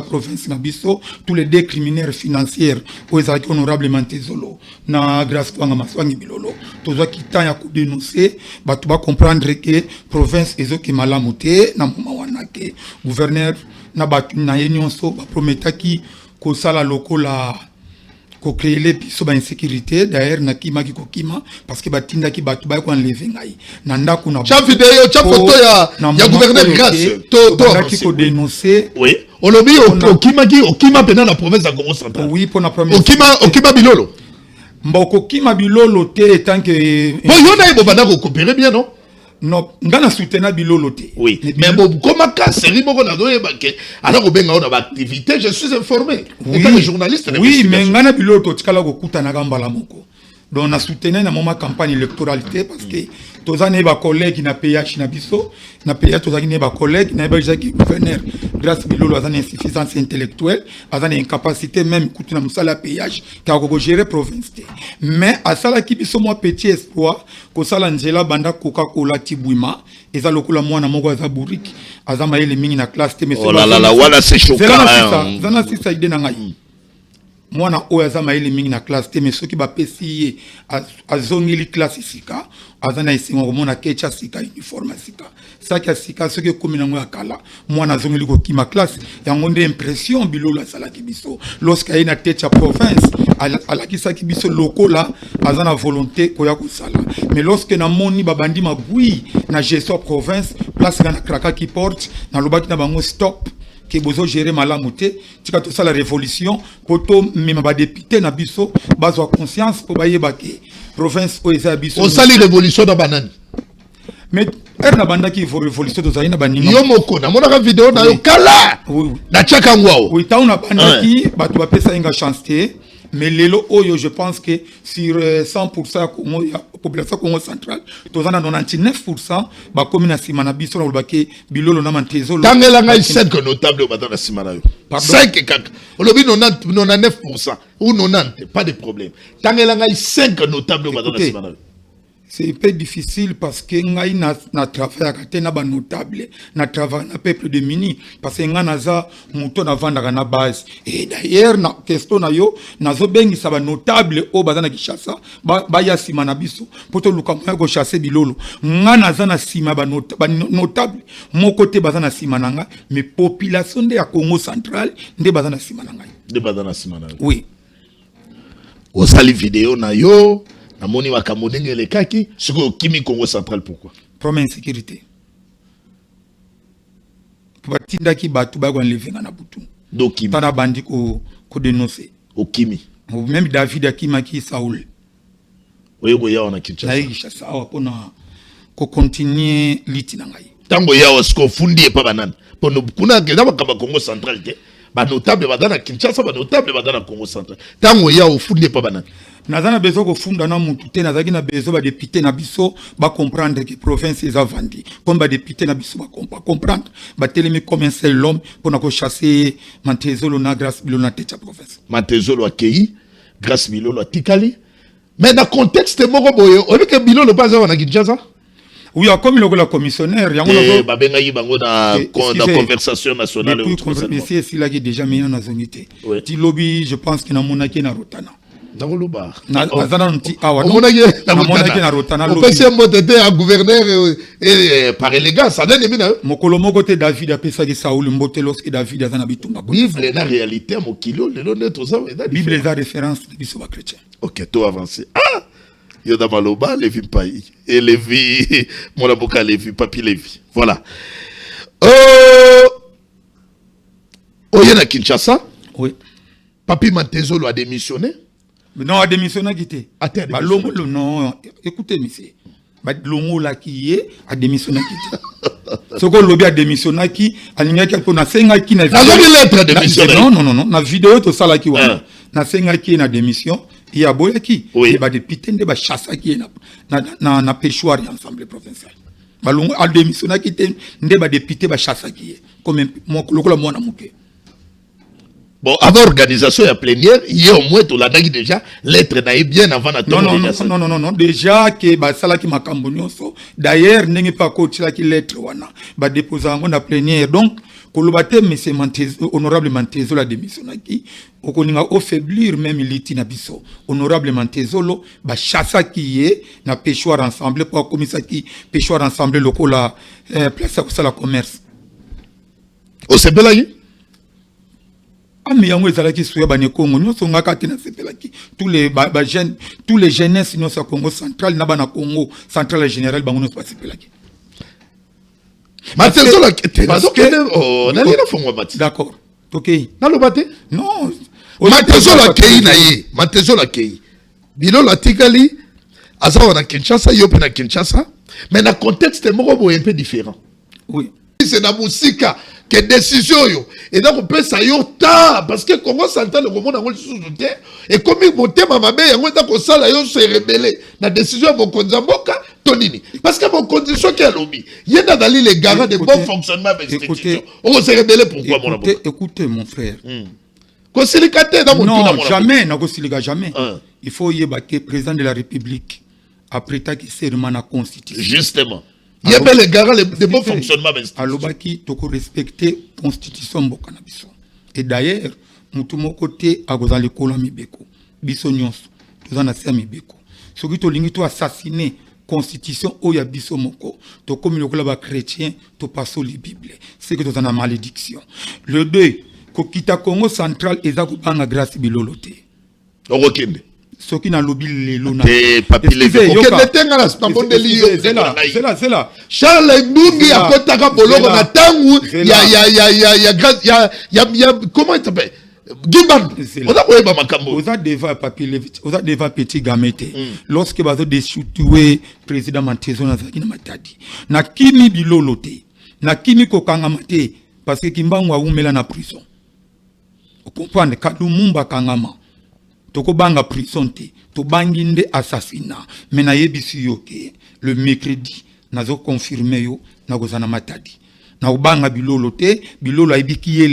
province na biso tous les deux criminels financiers où ils ont honorablement tezolo na grâce à maswangi bilolo tozo kitanya ko dénoncer ba tu ba comprendre que province ezo ki malamuté na moma wana ke gouverneur na ba na yenionso ba prometaki ko sala lokola ko créer les biso ba insécurité d'ailleurs na kima ki kokima parce que batinda ki batu ba ko enlever ngai na ndako na cha vidéo cha photo ya gouverneur Grace to ki ko dénoncer oui olobi okima pena na province de Congo central oui pour la première okima bilolo mboko kima bilolo te tant que bon yo na bobanda ko coopérer bien non non ngana soutenir bilolo te oui mais bon comment ka série moko na doye baké alors ko benga ona ba activité je suis informé en tant que journaliste oui mais ngana bilolo to tikala ko kutana gambala moko donc na soutenir na moment campagne électorale parce que tozane ba collègue na PH na biso na PH tozane ba collègue na ba jaki gouverneur grâce bilolo azana insuffisance intellectuelle azana incapacité même kutuna musala PH ka ko gérer province mais asala ki biso moi petit espoir ko sala njela banda Coca-Cola tibwima eza lokula mwana moko aza buriki azama ele mingi na classe te mais oh là là wala c'est choquant zana sisa ide na ngai mwana oyo aza maele mingi na classe te mais soki bapesi ye azongeli classe sika azana esengo komona kecha sika uniforme sika saki ya sika soki ekomi nango ya kala mwana azongeli kokima classe yango nde impression bilolo asalaki biso lorsque aye na tete ya province alakisaki biso lokola aza na volonté koya kosala mais lorsque namoni babandi mabwi na gestion province place nga na krakaki porte nalobaki na bango stop que bozo gérer malamu te tika to la révolution poto mema ba député na biso bazwa conscience po bayeba ke province o eza biso on sali révolution na banani mais na banda ki vo révolution to zaina baninga yo moko na mona ka vidéo na yo kala na chaka ngwao oui ta una banda ki batu ba pesa inga chance te mais lelo oyo je pense que sur 100% Congo ya population Congo centrale tozana 99% ba commune sima na biso na lobaki bilolo na mantezolo tangela ngai 5 notable au batana sima na yo 5 kaka olobi 99% ou 90 pas de problème tangela ngai 5 notable au batana sima na yo c'est un peu difficile parce que ngai na travail à na ba notable na travail na peuple de mini parce que ngana za muto na vanda na base et d'ailleurs na question na yo nazo bengi sa ba notable o bazana Kinshasa ba ya sima na biso poto luka mo ko chasser bilolo ngana za na sima ba notable mon côté bazana sima nanga mais population de ya Congo central nde bazana sima nanga de bazana sima nanga oui o sali vidéo na yo na moni makambo ndenge elekaki siko kimi Congo central pourquoi problème insécurité batindaki batu ba enlever na butu donc kimi tana bandi ko dénoncer au kimi même David akima ki Saoul oyo ya ona Kinshasa na Kinshasa pona ko continuer liti na ngai. Tango ya osko fundi pa banana. Pono kuna ke na bakaba Congo central te. Ba notable badana Kinshasa, ba notable badana Congo central. Tango ya ofundi pa banana. Nazana bezo ko funda na mutu te nazaki na bezo ba député na biso ba comprendre que province est avandi. Comme ba député na biso ba comprendre ba telemi comme un seul homme pour na ko chasser Mantezolo na grâce bilona techa province. Mantezolo akei grâce bilolo atikali. Mais dans le contexte moko boye, on dit que bilolo pas na Kinshasa. Oui, comme le commissionnaire, il y a une conversation nationale. Depuis c'est là qui est déjà mis en zonité. Tu lobby, je pense qu'il y a un qui est Rotana. Dans le bar. On a gouverneur et par élégance, ça donne bien. Mokolomo côté David a pesé Saoul Mbotelos et David a Zanabitumba. Bible est la réalité, mon kilo, le nom de tout ça. Bible est la référence de l'histoire chrétienne. Ok, tout avancé. Ah! Yoda Maloba, Lévi Mpaï. Et Lévi, mon avocat Lévi, Papi Lévi. Voilà. Oyena Kinshasa. Oui. Papi Mantezolo a démissionné. Non, a démissionné qui était. Non, écoutez, monsieur. Longo la qui est a démissionné qui était. Ce que lobby a démissionné qui a ligné quelque na senga qui na. Non. Na vidéo to sala qui wa. Na senga qui na démission. Il y a boya qui il va député de ba chassa qui na pêchoir ensemble provincial. Balongo a démissionné qui était de ba député ba chassa qui comme mon lokola mona muke. Bon, avant organisation et plénière, il y a au moins tout là déjà lettre na bien avant la non, déjà que ba sala qui makambo nyonso. D'ailleurs, n'est pas coach là qui lettre wana ba déposer en na plénière. Donc kolobate monsieur Mantezo, honorable Mantezo la démission qui okoninga affaiblir même l'iti na biso. Honorable Mantezolo ba chassa qui est na pêchoir ensemble pour commissaire qui pêchoir ensemble lokola place à la commerce. Au sebelayi mais yango ezalaki suya bane Congo nyonso ngaka te na sepelaki tous les jeunesses nyonso ya Congo central na bana Congo central général bango nyonso basepelaki. Mantezolo d'accord. OK. Nalobate? Non. Mantezolo akei na ye. Mantezolo akei. Bilolo atikali azawa na Kinshasa, yope na Kinshasa, mais na contexte moko un peu différent. Oui. C'est na musika que décision yo et donc on peut ça yo ta parce que Congo central le moment ngol sous-souté et comme motema mabe yango ta ko sala yo se rebeller na décision mon konzamboka tonini parce que mon condition qui a lobby yenda dali les garants de bon fonctionnement de l'institution on se rebeller pourquoi mon avocat. Écoutez mon frère. Non, jamais na ko jamais. Il faut yebake président de la République après ta qui serment na constitution. Justement. Il y a les garants de bon fonctionnement. Alobaki toko respecter constitution mboka na biso. Et d'ailleurs, mutu moko te agoza lekola mibeko. Biso nyonso tozana sia mibeko. Soki to lingi to assassiner constitution oya biso moko to komi lokola ba chrétien to passo li Bible. C'est que tozana malédiction. Le 2 ko kita Congo central ezako banga grâce bilolote. Okokende. Soki na lobby lelo na papi levé okende tenga na spambonde liyo c'est là Charles Ndungi akotaka boloko na tangu ya comment il s'appelle Giban on a koyeba makambo oza deva papi levé oza deva petit gamete lorsque bazo destituer président Mantezo na zaki na matadi na kimi bilolote na kimi kokanga mate parce que Kimbangu aumela na prison vous comprenez Kalumumba kangama toko banga prison te to banginde assassinat mais na yebisi yo ke le mercredi nazo confirmer yo na kozana matadi na ubanga bilolo te bilolo ayebiki ye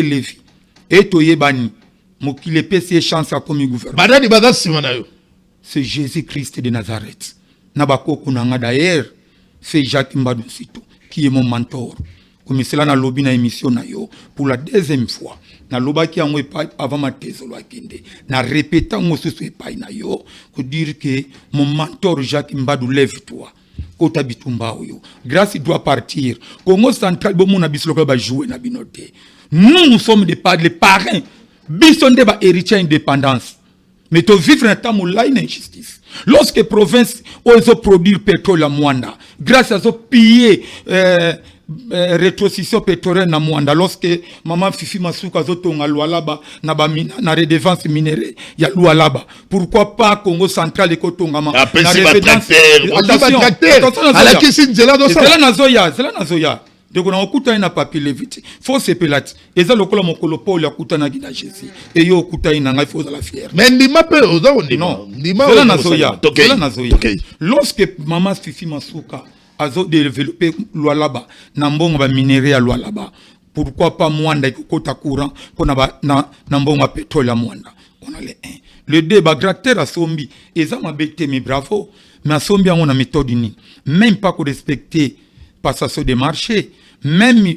levi et to yebani mokile pesi chance a comme gouvernement badani badasi mana yo c'est Jésus-Christ de Nazareth na bakoko nanga d'ailleurs c'est Jacques Mbadou Sito qui est mon mentor comme cela na lobby na émission na yo pour la deuxième fois na lobaki yango epai avant Mantezolo akende na répétant mosusu epai na yo pour dire que mon mentor Jacques Mbadou lève-toi kota bitumba oyo grâce doit partir Congo central bomo na biso ba jouer na binote nous sommes des parrains biso nde ba héritier indépendance mais to vivre na temps molai na injustice lorsque province ozo produire pétrole à Mwanda grâce à zo piller rétrocession pétrolière na Mwanda lorsque maman Fifi Masuka zotonga Lualaba na ba na redevance minérale ya Lualaba. Pourquoi pas Congo central ekotonga ma na redevance à la question de Zela nazoya donc on a okuta na papier leviti faut se pelati eza lokola mokolo Paul akuta na gina Jésus et yo okuta ina ngai faut la fière mais ndima pe oza ondima Zela nazoya lorsque maman Fifi Masuka azo développer Lualaba na mbongo ba minéraux ya Lualaba pourquoi pas Mwanda ikota courant pona ba na mbongo ba pétrole ya Mwanda on a les 1 le 2 ba gracteur asombi eza mabete mi bravo mais asombi on a méthode ni même pas ko respecter passation de marché même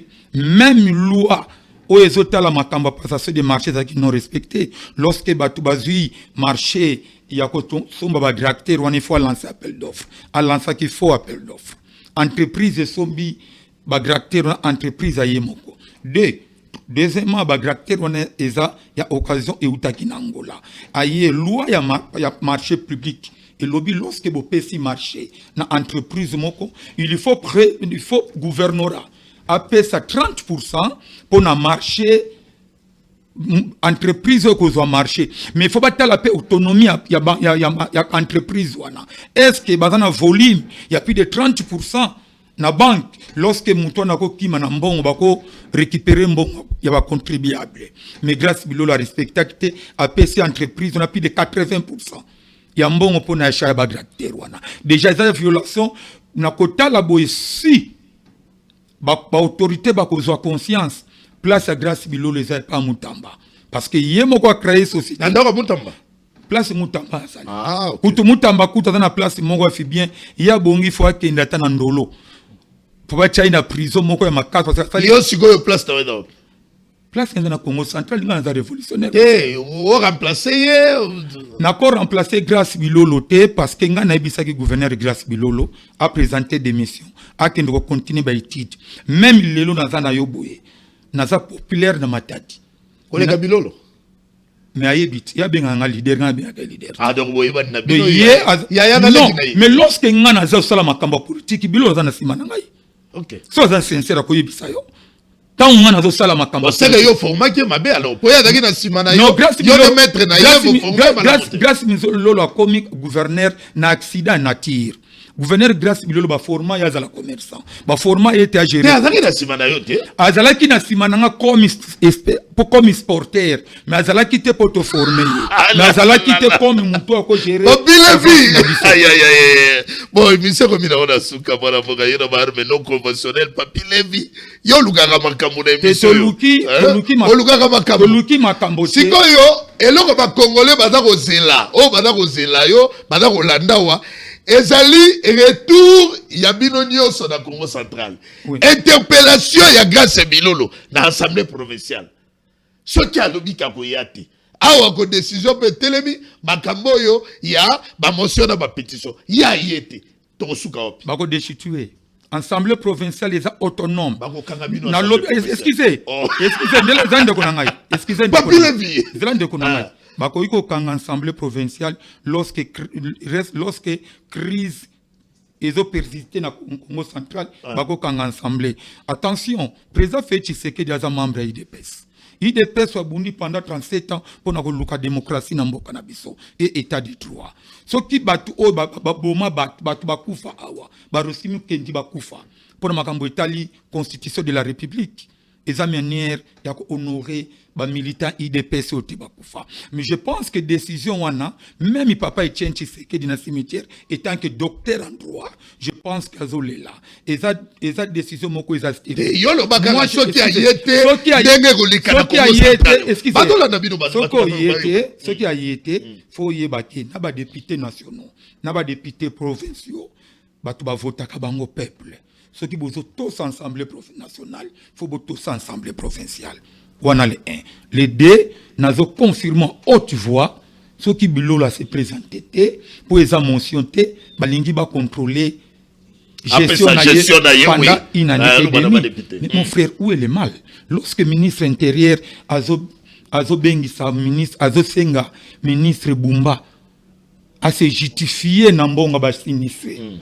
loi o ezotala makamba passation de marché za qui non respecté lorsque batu bazui marché ya ko somba ba gracteur on il faut lancer appel d'offres à lancer qu'il faut appel d'offres entreprise sombi bagracteur entreprise ayemoko deuxièmement bagracteur on eza ya occasion et utaki na Angola aye loi ya marché public et lobby lorsque bo pesi marché na entreprise moko il faut gouvernorat a pesa 30% pour na marché entreprise ko marché mais il faut pas la autonomie ya entreprise wana est-ce que bazana volume il y a plus de 30% na banque lorsque muto na ko kima na mbongo bako récupérer mbongo ya ba contribuable mais grâce bilolo respectacité a PC entreprise on a plus de 80% ya mbongo pour na achat ba gracteur wana déjà ça violation na kota la boisi ba autorité ba ko conscience place à grâce bilolo les pas Mutamba parce que yemo ko créer société ndako Mutamba place Mutamba ça kutu Mutamba kuta na place mongo fi bien ya bongi faut akenda ta na ndolo faut pas China prison moko ya makata parce que yo siko place ta wedo place na Congo central dans la révolutionnaire on remplacer n'a pas remplacé grâce bilolo té parce que ngana ibisa ki gouverneur grâce bilolo a présenté des missions a kendo continuer ba étude même lelo na zana yo boye naza populaire na matati olega bilolo mais ayebit ya benga nga leader donc boye ba na bilolo non mais lorsque nga naza sala makamba politique bilolo za na sima na ngai OK so za sincère ko yebisa yo tant nga nazo sala makamba c'est que yo format ki mabe alors poya daki na sima na yo yo le maître na yo grâce lolo comme gouverneur na accident nature gouverneur grâce bilolo ba format ya zala commerçant ba format était à gérer azalaki na sima na yo te azalaki na sima na nga comme sporteur mais azalaki te pour te former mais azalaki te comme muto ko gérer bon mise ko mina ona suka bana boga yena ba arme non conventionnel papi levi yo lugaka makambo na émission luki makambo sikoyo eloko ba congolais baza ko zela yo baza ko landawa ezali retour ya bino nyonso na Congo central interpellation ya grâce bilolo na assemblée provinciale soki alobi kakoyate awa ko décision pe telemi makambo yo ya ba motion na ba pétition ya yete to suka opi bako destituer assemblée provinciale est autonome bako kanga bino na lobby excusez ndela zande ko nangai excusez ndela ko nangai bako iko kanga assemblée provinciale lorsque crise ezo persisté na Congo central bako kanga assemblée attention président Félix Tshisekedi aza membre IDPS wa bundi pendant 37 ans pour na koluka démocratie na mboka na biso et état de droit soki batu o boma batu bakufa awa barosimi kendi bakufa pour na makambo etali constitution de la république eza manière ya ko honorer ba militant IDPS oti bakufa mais je pense que décision wana même papa Etienne Tshisekedi na cimetière étant que docteur en droit je pense qu'azolela eza décision moko eza yo lo bakanga soki ayete ndenge kolika na Congo excusez badola na bino soki ayete faut yebaki na ba députés nationaux na ba députés provinciaux batu ba votaka bango peuple ceux qui bozo tous assemblée nationale faut tous assemblée provinciale wana le 1 les 2 nazo confirmant haute voix ceux qui bilolo se présenter pour les mention té balingi ba contrôler gestion pendant une année et demie. Mon frère, où est le mal lorsque ministre intérieur azo bengi sa ministre azo senga ministre Bumba a se justifier na mbonga ba sinistre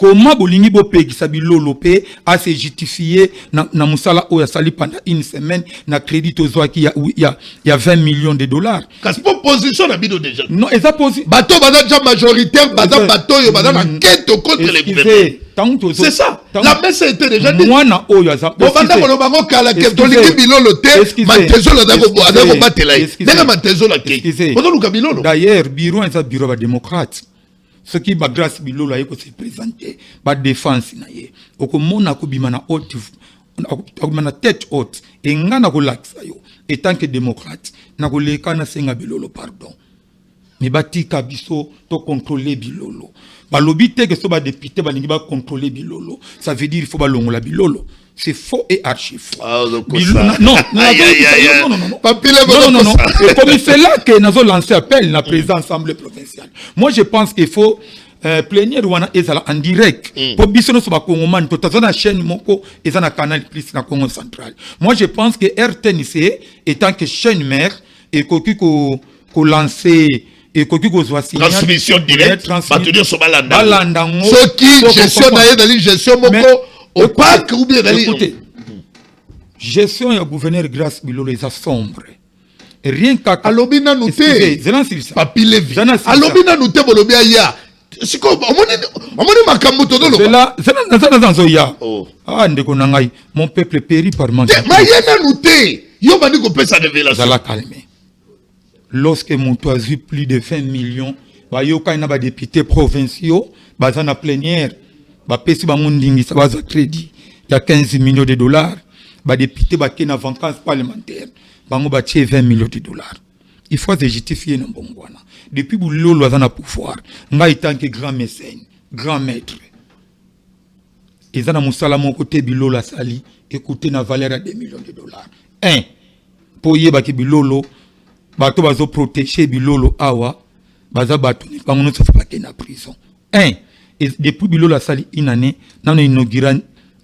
Comment bolingi bo pegisa bilolo pe a se justifié na musala oya sali pendant une semaine na crédit ozwaki il y a 20 millions de dollars. Parce que position na bido déjà. Non, eza position. Bateau bana déjà majoritaire, bana bateau yo bana na quête contre les gouvernements. C'est ça. La messe était déjà dit. Moi na oyo za. Bon bana ko bango kala ke tolingi bilolo te, matezo la dako batela. Nega matezo la ke. Bono luka bilolo. D'ailleurs, bureau eza bureau ba démocrate. Ce qui va grâce bilolo ayeko se présenter ba défense na ye okomona ko bimana haute na tête haute et ngana ko laksa yo et tant que démocrate na ko lekana senga bilolo pardon mais batika biso to contrôler bilolo ba lobité que so ba député ba ningi ba contrôler bilolo ça veut dire il faut ba longola bilolo. C'est faux et archi faux. Non. Et comme c'est là que nous avons lancé appel dans la présidence assemblée provinciale. Moi, je pense qu'il faut plénière en direct. Pour biso so ba Congoman to tazana chaîne moko ezana canal plus na Congo central. Moi, je pense que RTNC étant que chaîne mère et ko lancer et koki kozwa signal transmission directe batenir so balanda ce qui gestion na dans gestion moko au parc ou bien d'aller. Écoutez, gestion et gouverneur grâce bilolo les sombre. Rien qu'à alobina nouté. Papi Levi. Alobina nouté bolobia ya. Siko omoni makambo todo lo. C'est là dans ya. Ah ndeko nangai, mon peuple périt par manque. Mais yena nouté. Yo bani ko pesa révélation. Ça l'a calmé. Lorsque mon toit a vu plus de 20 millions, ba yo kaina ba députés provinciaux, ba zana plénière. Ba pesi ba ngondingi sa baza crédit il y a 15 millions de dollars ba député ba kena vacances parlementaires bango ba tie 20 millions de dollars. Il faut se justifier na mbongwana depuis bulolo azana pouvoir ngai tant que grand mécène grand maître ezana musala mon côté bilolo sali écoutez na valeur à 2 millions de dollars. Pour yeba ki bilolo bato bazo protéger bilolo awa baza bato ni bango no se fa kena prison. Et depuis bilolo sali une année nana inauguran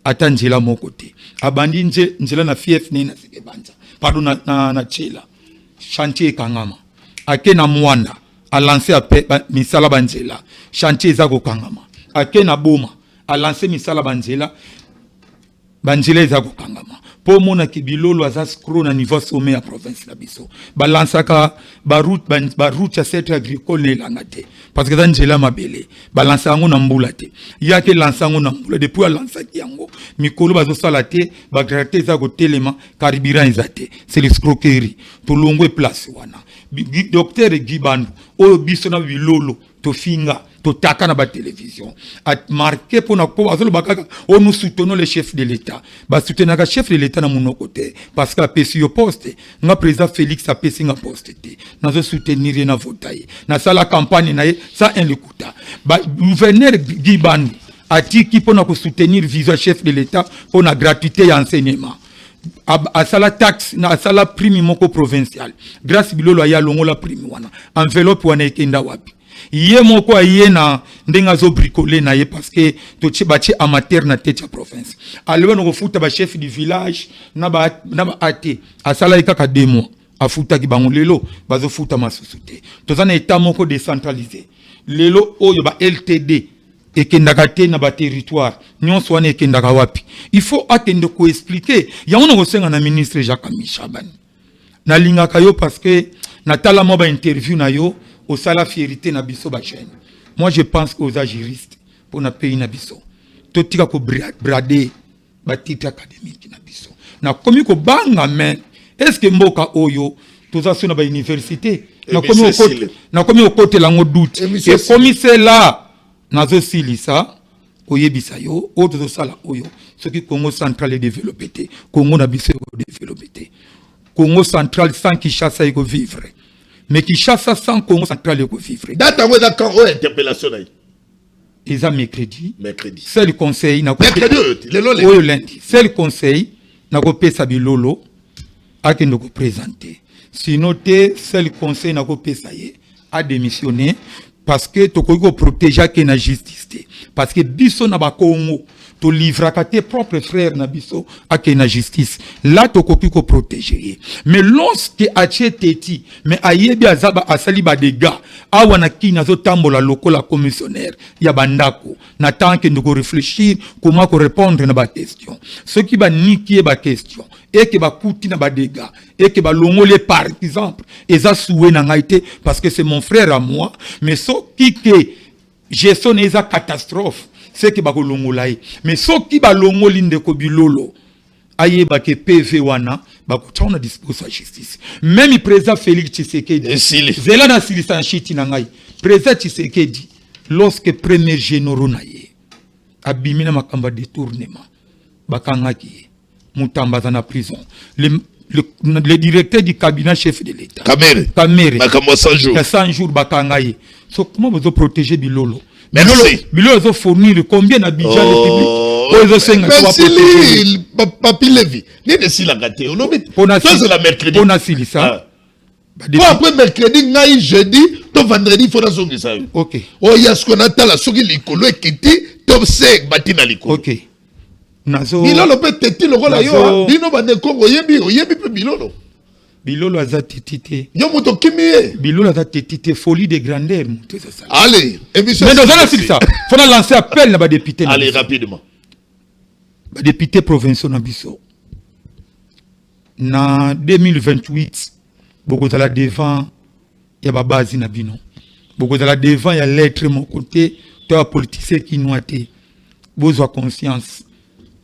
atanjela mon côté abandi njela na fief ne na sekebanja pardon na chela chantier kangama ake na mwanda a lancé misala banjela chantier za ko kangama ake na boma a lancé misala banjela za ko kangama po mona ki bilolo aza scro na niveau sommet à province la biso balansaka ba route ya secteur agricole la ngate parce que dans njela mabele balansa ngo na mbula te yake lansa ngo na mbula depuis a lansa yango mikolo bazo sala te ba gratter za ko telema carburant ezate c'est l'escroquerie to longwe place wana docteur Gibandu o biso na bilolo to finga to taka na ba télévision a marqué pour na po azolo bakaka on nous soutenons le chef de l'état ba soutenir ka chef de l'état na mon côté parce que pesi yo poste nga président Félix a pesi nga poste te na zo soutenir na votaye na sala campagne na ça un lekuta ba gouverneur Gibandu a dit qui pour na ko soutenir vision chef de l'état pour na gratuité et enseignement à sala taxe na sala prime moko provincial grâce bilolo ya longo la prime wana enveloppe wana ekenda wapi yé moko ayé na ndenga zo bricoler na ye parce que to tchi bati amateur na tête ya province alwe no futa ba chef du village na ba ate asala ikaka 2 mois afuta ki bango lelo bazo futa masusuté to zana état moko décentralisé lelo oyo ba LTD et kendakate na ba territoire nyonso wana ekendaka wapi il faut atendre ko expliquer ya on osenga na ministre Jacques Michabani na lingaka yo parce que na tala mo ba interview na yo au sala fierté na biso ba chaîne. Moi je pense qu'aux juristes pour na pays na biso to tika ko brader ba titre académique na biso na komi ko banga men est-ce que mboka oyo to za sona ba université na komi au côté la ngo doute et komi c'est là nazo silisa oyebisa yo oto sala oyo ce qui Congo central est développé Congo na biso développé Congo central sans Kinshasa iko vivre mais Kinshasa sans Congo central iko vivre data ngo da quand interpellation là ils a mercredi c'est le conseil na le lundi c'est le conseil na ko pesa bilolo akendo ko présenter sinon c'est le conseil na ko pesa ye a démissionné parce que to ko protéger que na justice parce que biso na ba Congo to livraka tes propres frères na biso ake na justice là tokoki ko protéger mais lorsque atie teti mais ayebi azaba asali ba dégâts awa na kina zo tambola lokola commissionnaire ya bandako na tant que nous réfléchir comment ko répondre na ba question ce qui ba niquer ba question et que ba kuti na ba dégâts et que ba longole par exemple eza soué na ngaité parce que c'est mon frère à moi mais so qui que gestion eza catastrophe c'est que bakolongolaye mais soki balongoli ndeko bilolo ayeba ke PV wana bakutana dispose à justice même le président Félix Tshisekedi zela na silisa nchiti na ngai président Tshisekedi lorsque premier général naye abimina makamba détournement bakangaki mutambaza na prison le directeur du cabinet chef de l'État Kamere bakamba 100 jours bakangaye so comment vous protéger bilolo merci. Bilolo ont fourni combien de budget de pays. Merci. Papi Lévi. Ni de si la gâté. Ça c'est la mercredi. On a si ça. Après mercredi, ngai jeudi, to vendredi il faut la zongue ça. OK. Oh il y a ce qu'on attend la soki likolo ekiti, to se batina likolo. OK. Nazo. Bilolo peut teti le rôle yo. Bino ba de Congo yebi pe bilolo. Bilolo aza titité. Yo moto kimie. Bilolo aza titité folie de grandeur. Allez, émission. Mais dans la ça. Faut lancer appel na député. Allez rapidement. Ba député provinciaux na biso. Na 2028 bokozala devant ya ba base na bino. Bokozala devant ya lettre mon côté to politicien qui noité. Bozwa conscience.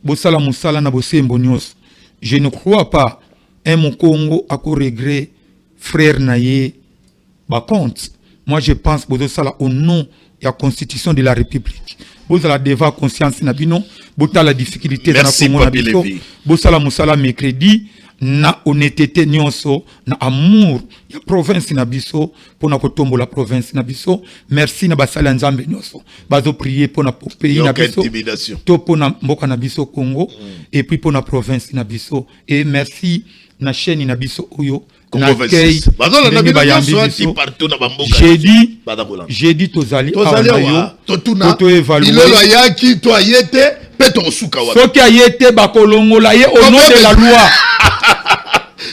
Bosala musala na bosembo nyos. Je ne crois pas un mon Congo a regret frère naye ba compte moi je pense que ça au nom de la constitution de la République vous avez devant conscience na bino bota la difficulté dans la Congo na biso bosala musala mercredi na honnêteté nyonso na amour ya province na biso pour na kotombo la province na biso merci na basala nzambe nyonso bazo prier pour na pays na biso to pour na mboka na biso Congo et puis pour na province na biso et merci na chaîne na biso oyo na kei j'ai dit tozali to évaluer bilolo yaki to ayete peto suka wa soki ayete bakolongola ye au nom de la loi.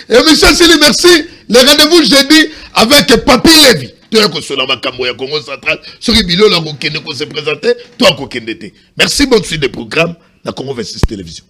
Et monsieur Sili, merci. Le rendez-vous jeudi avec Papi Lévi. Toi ko sola makambo ya Congo central soki bilolo ko kende ko se présenter toi ko kendete. Merci bonne suite de programme la Congo 26 télévision.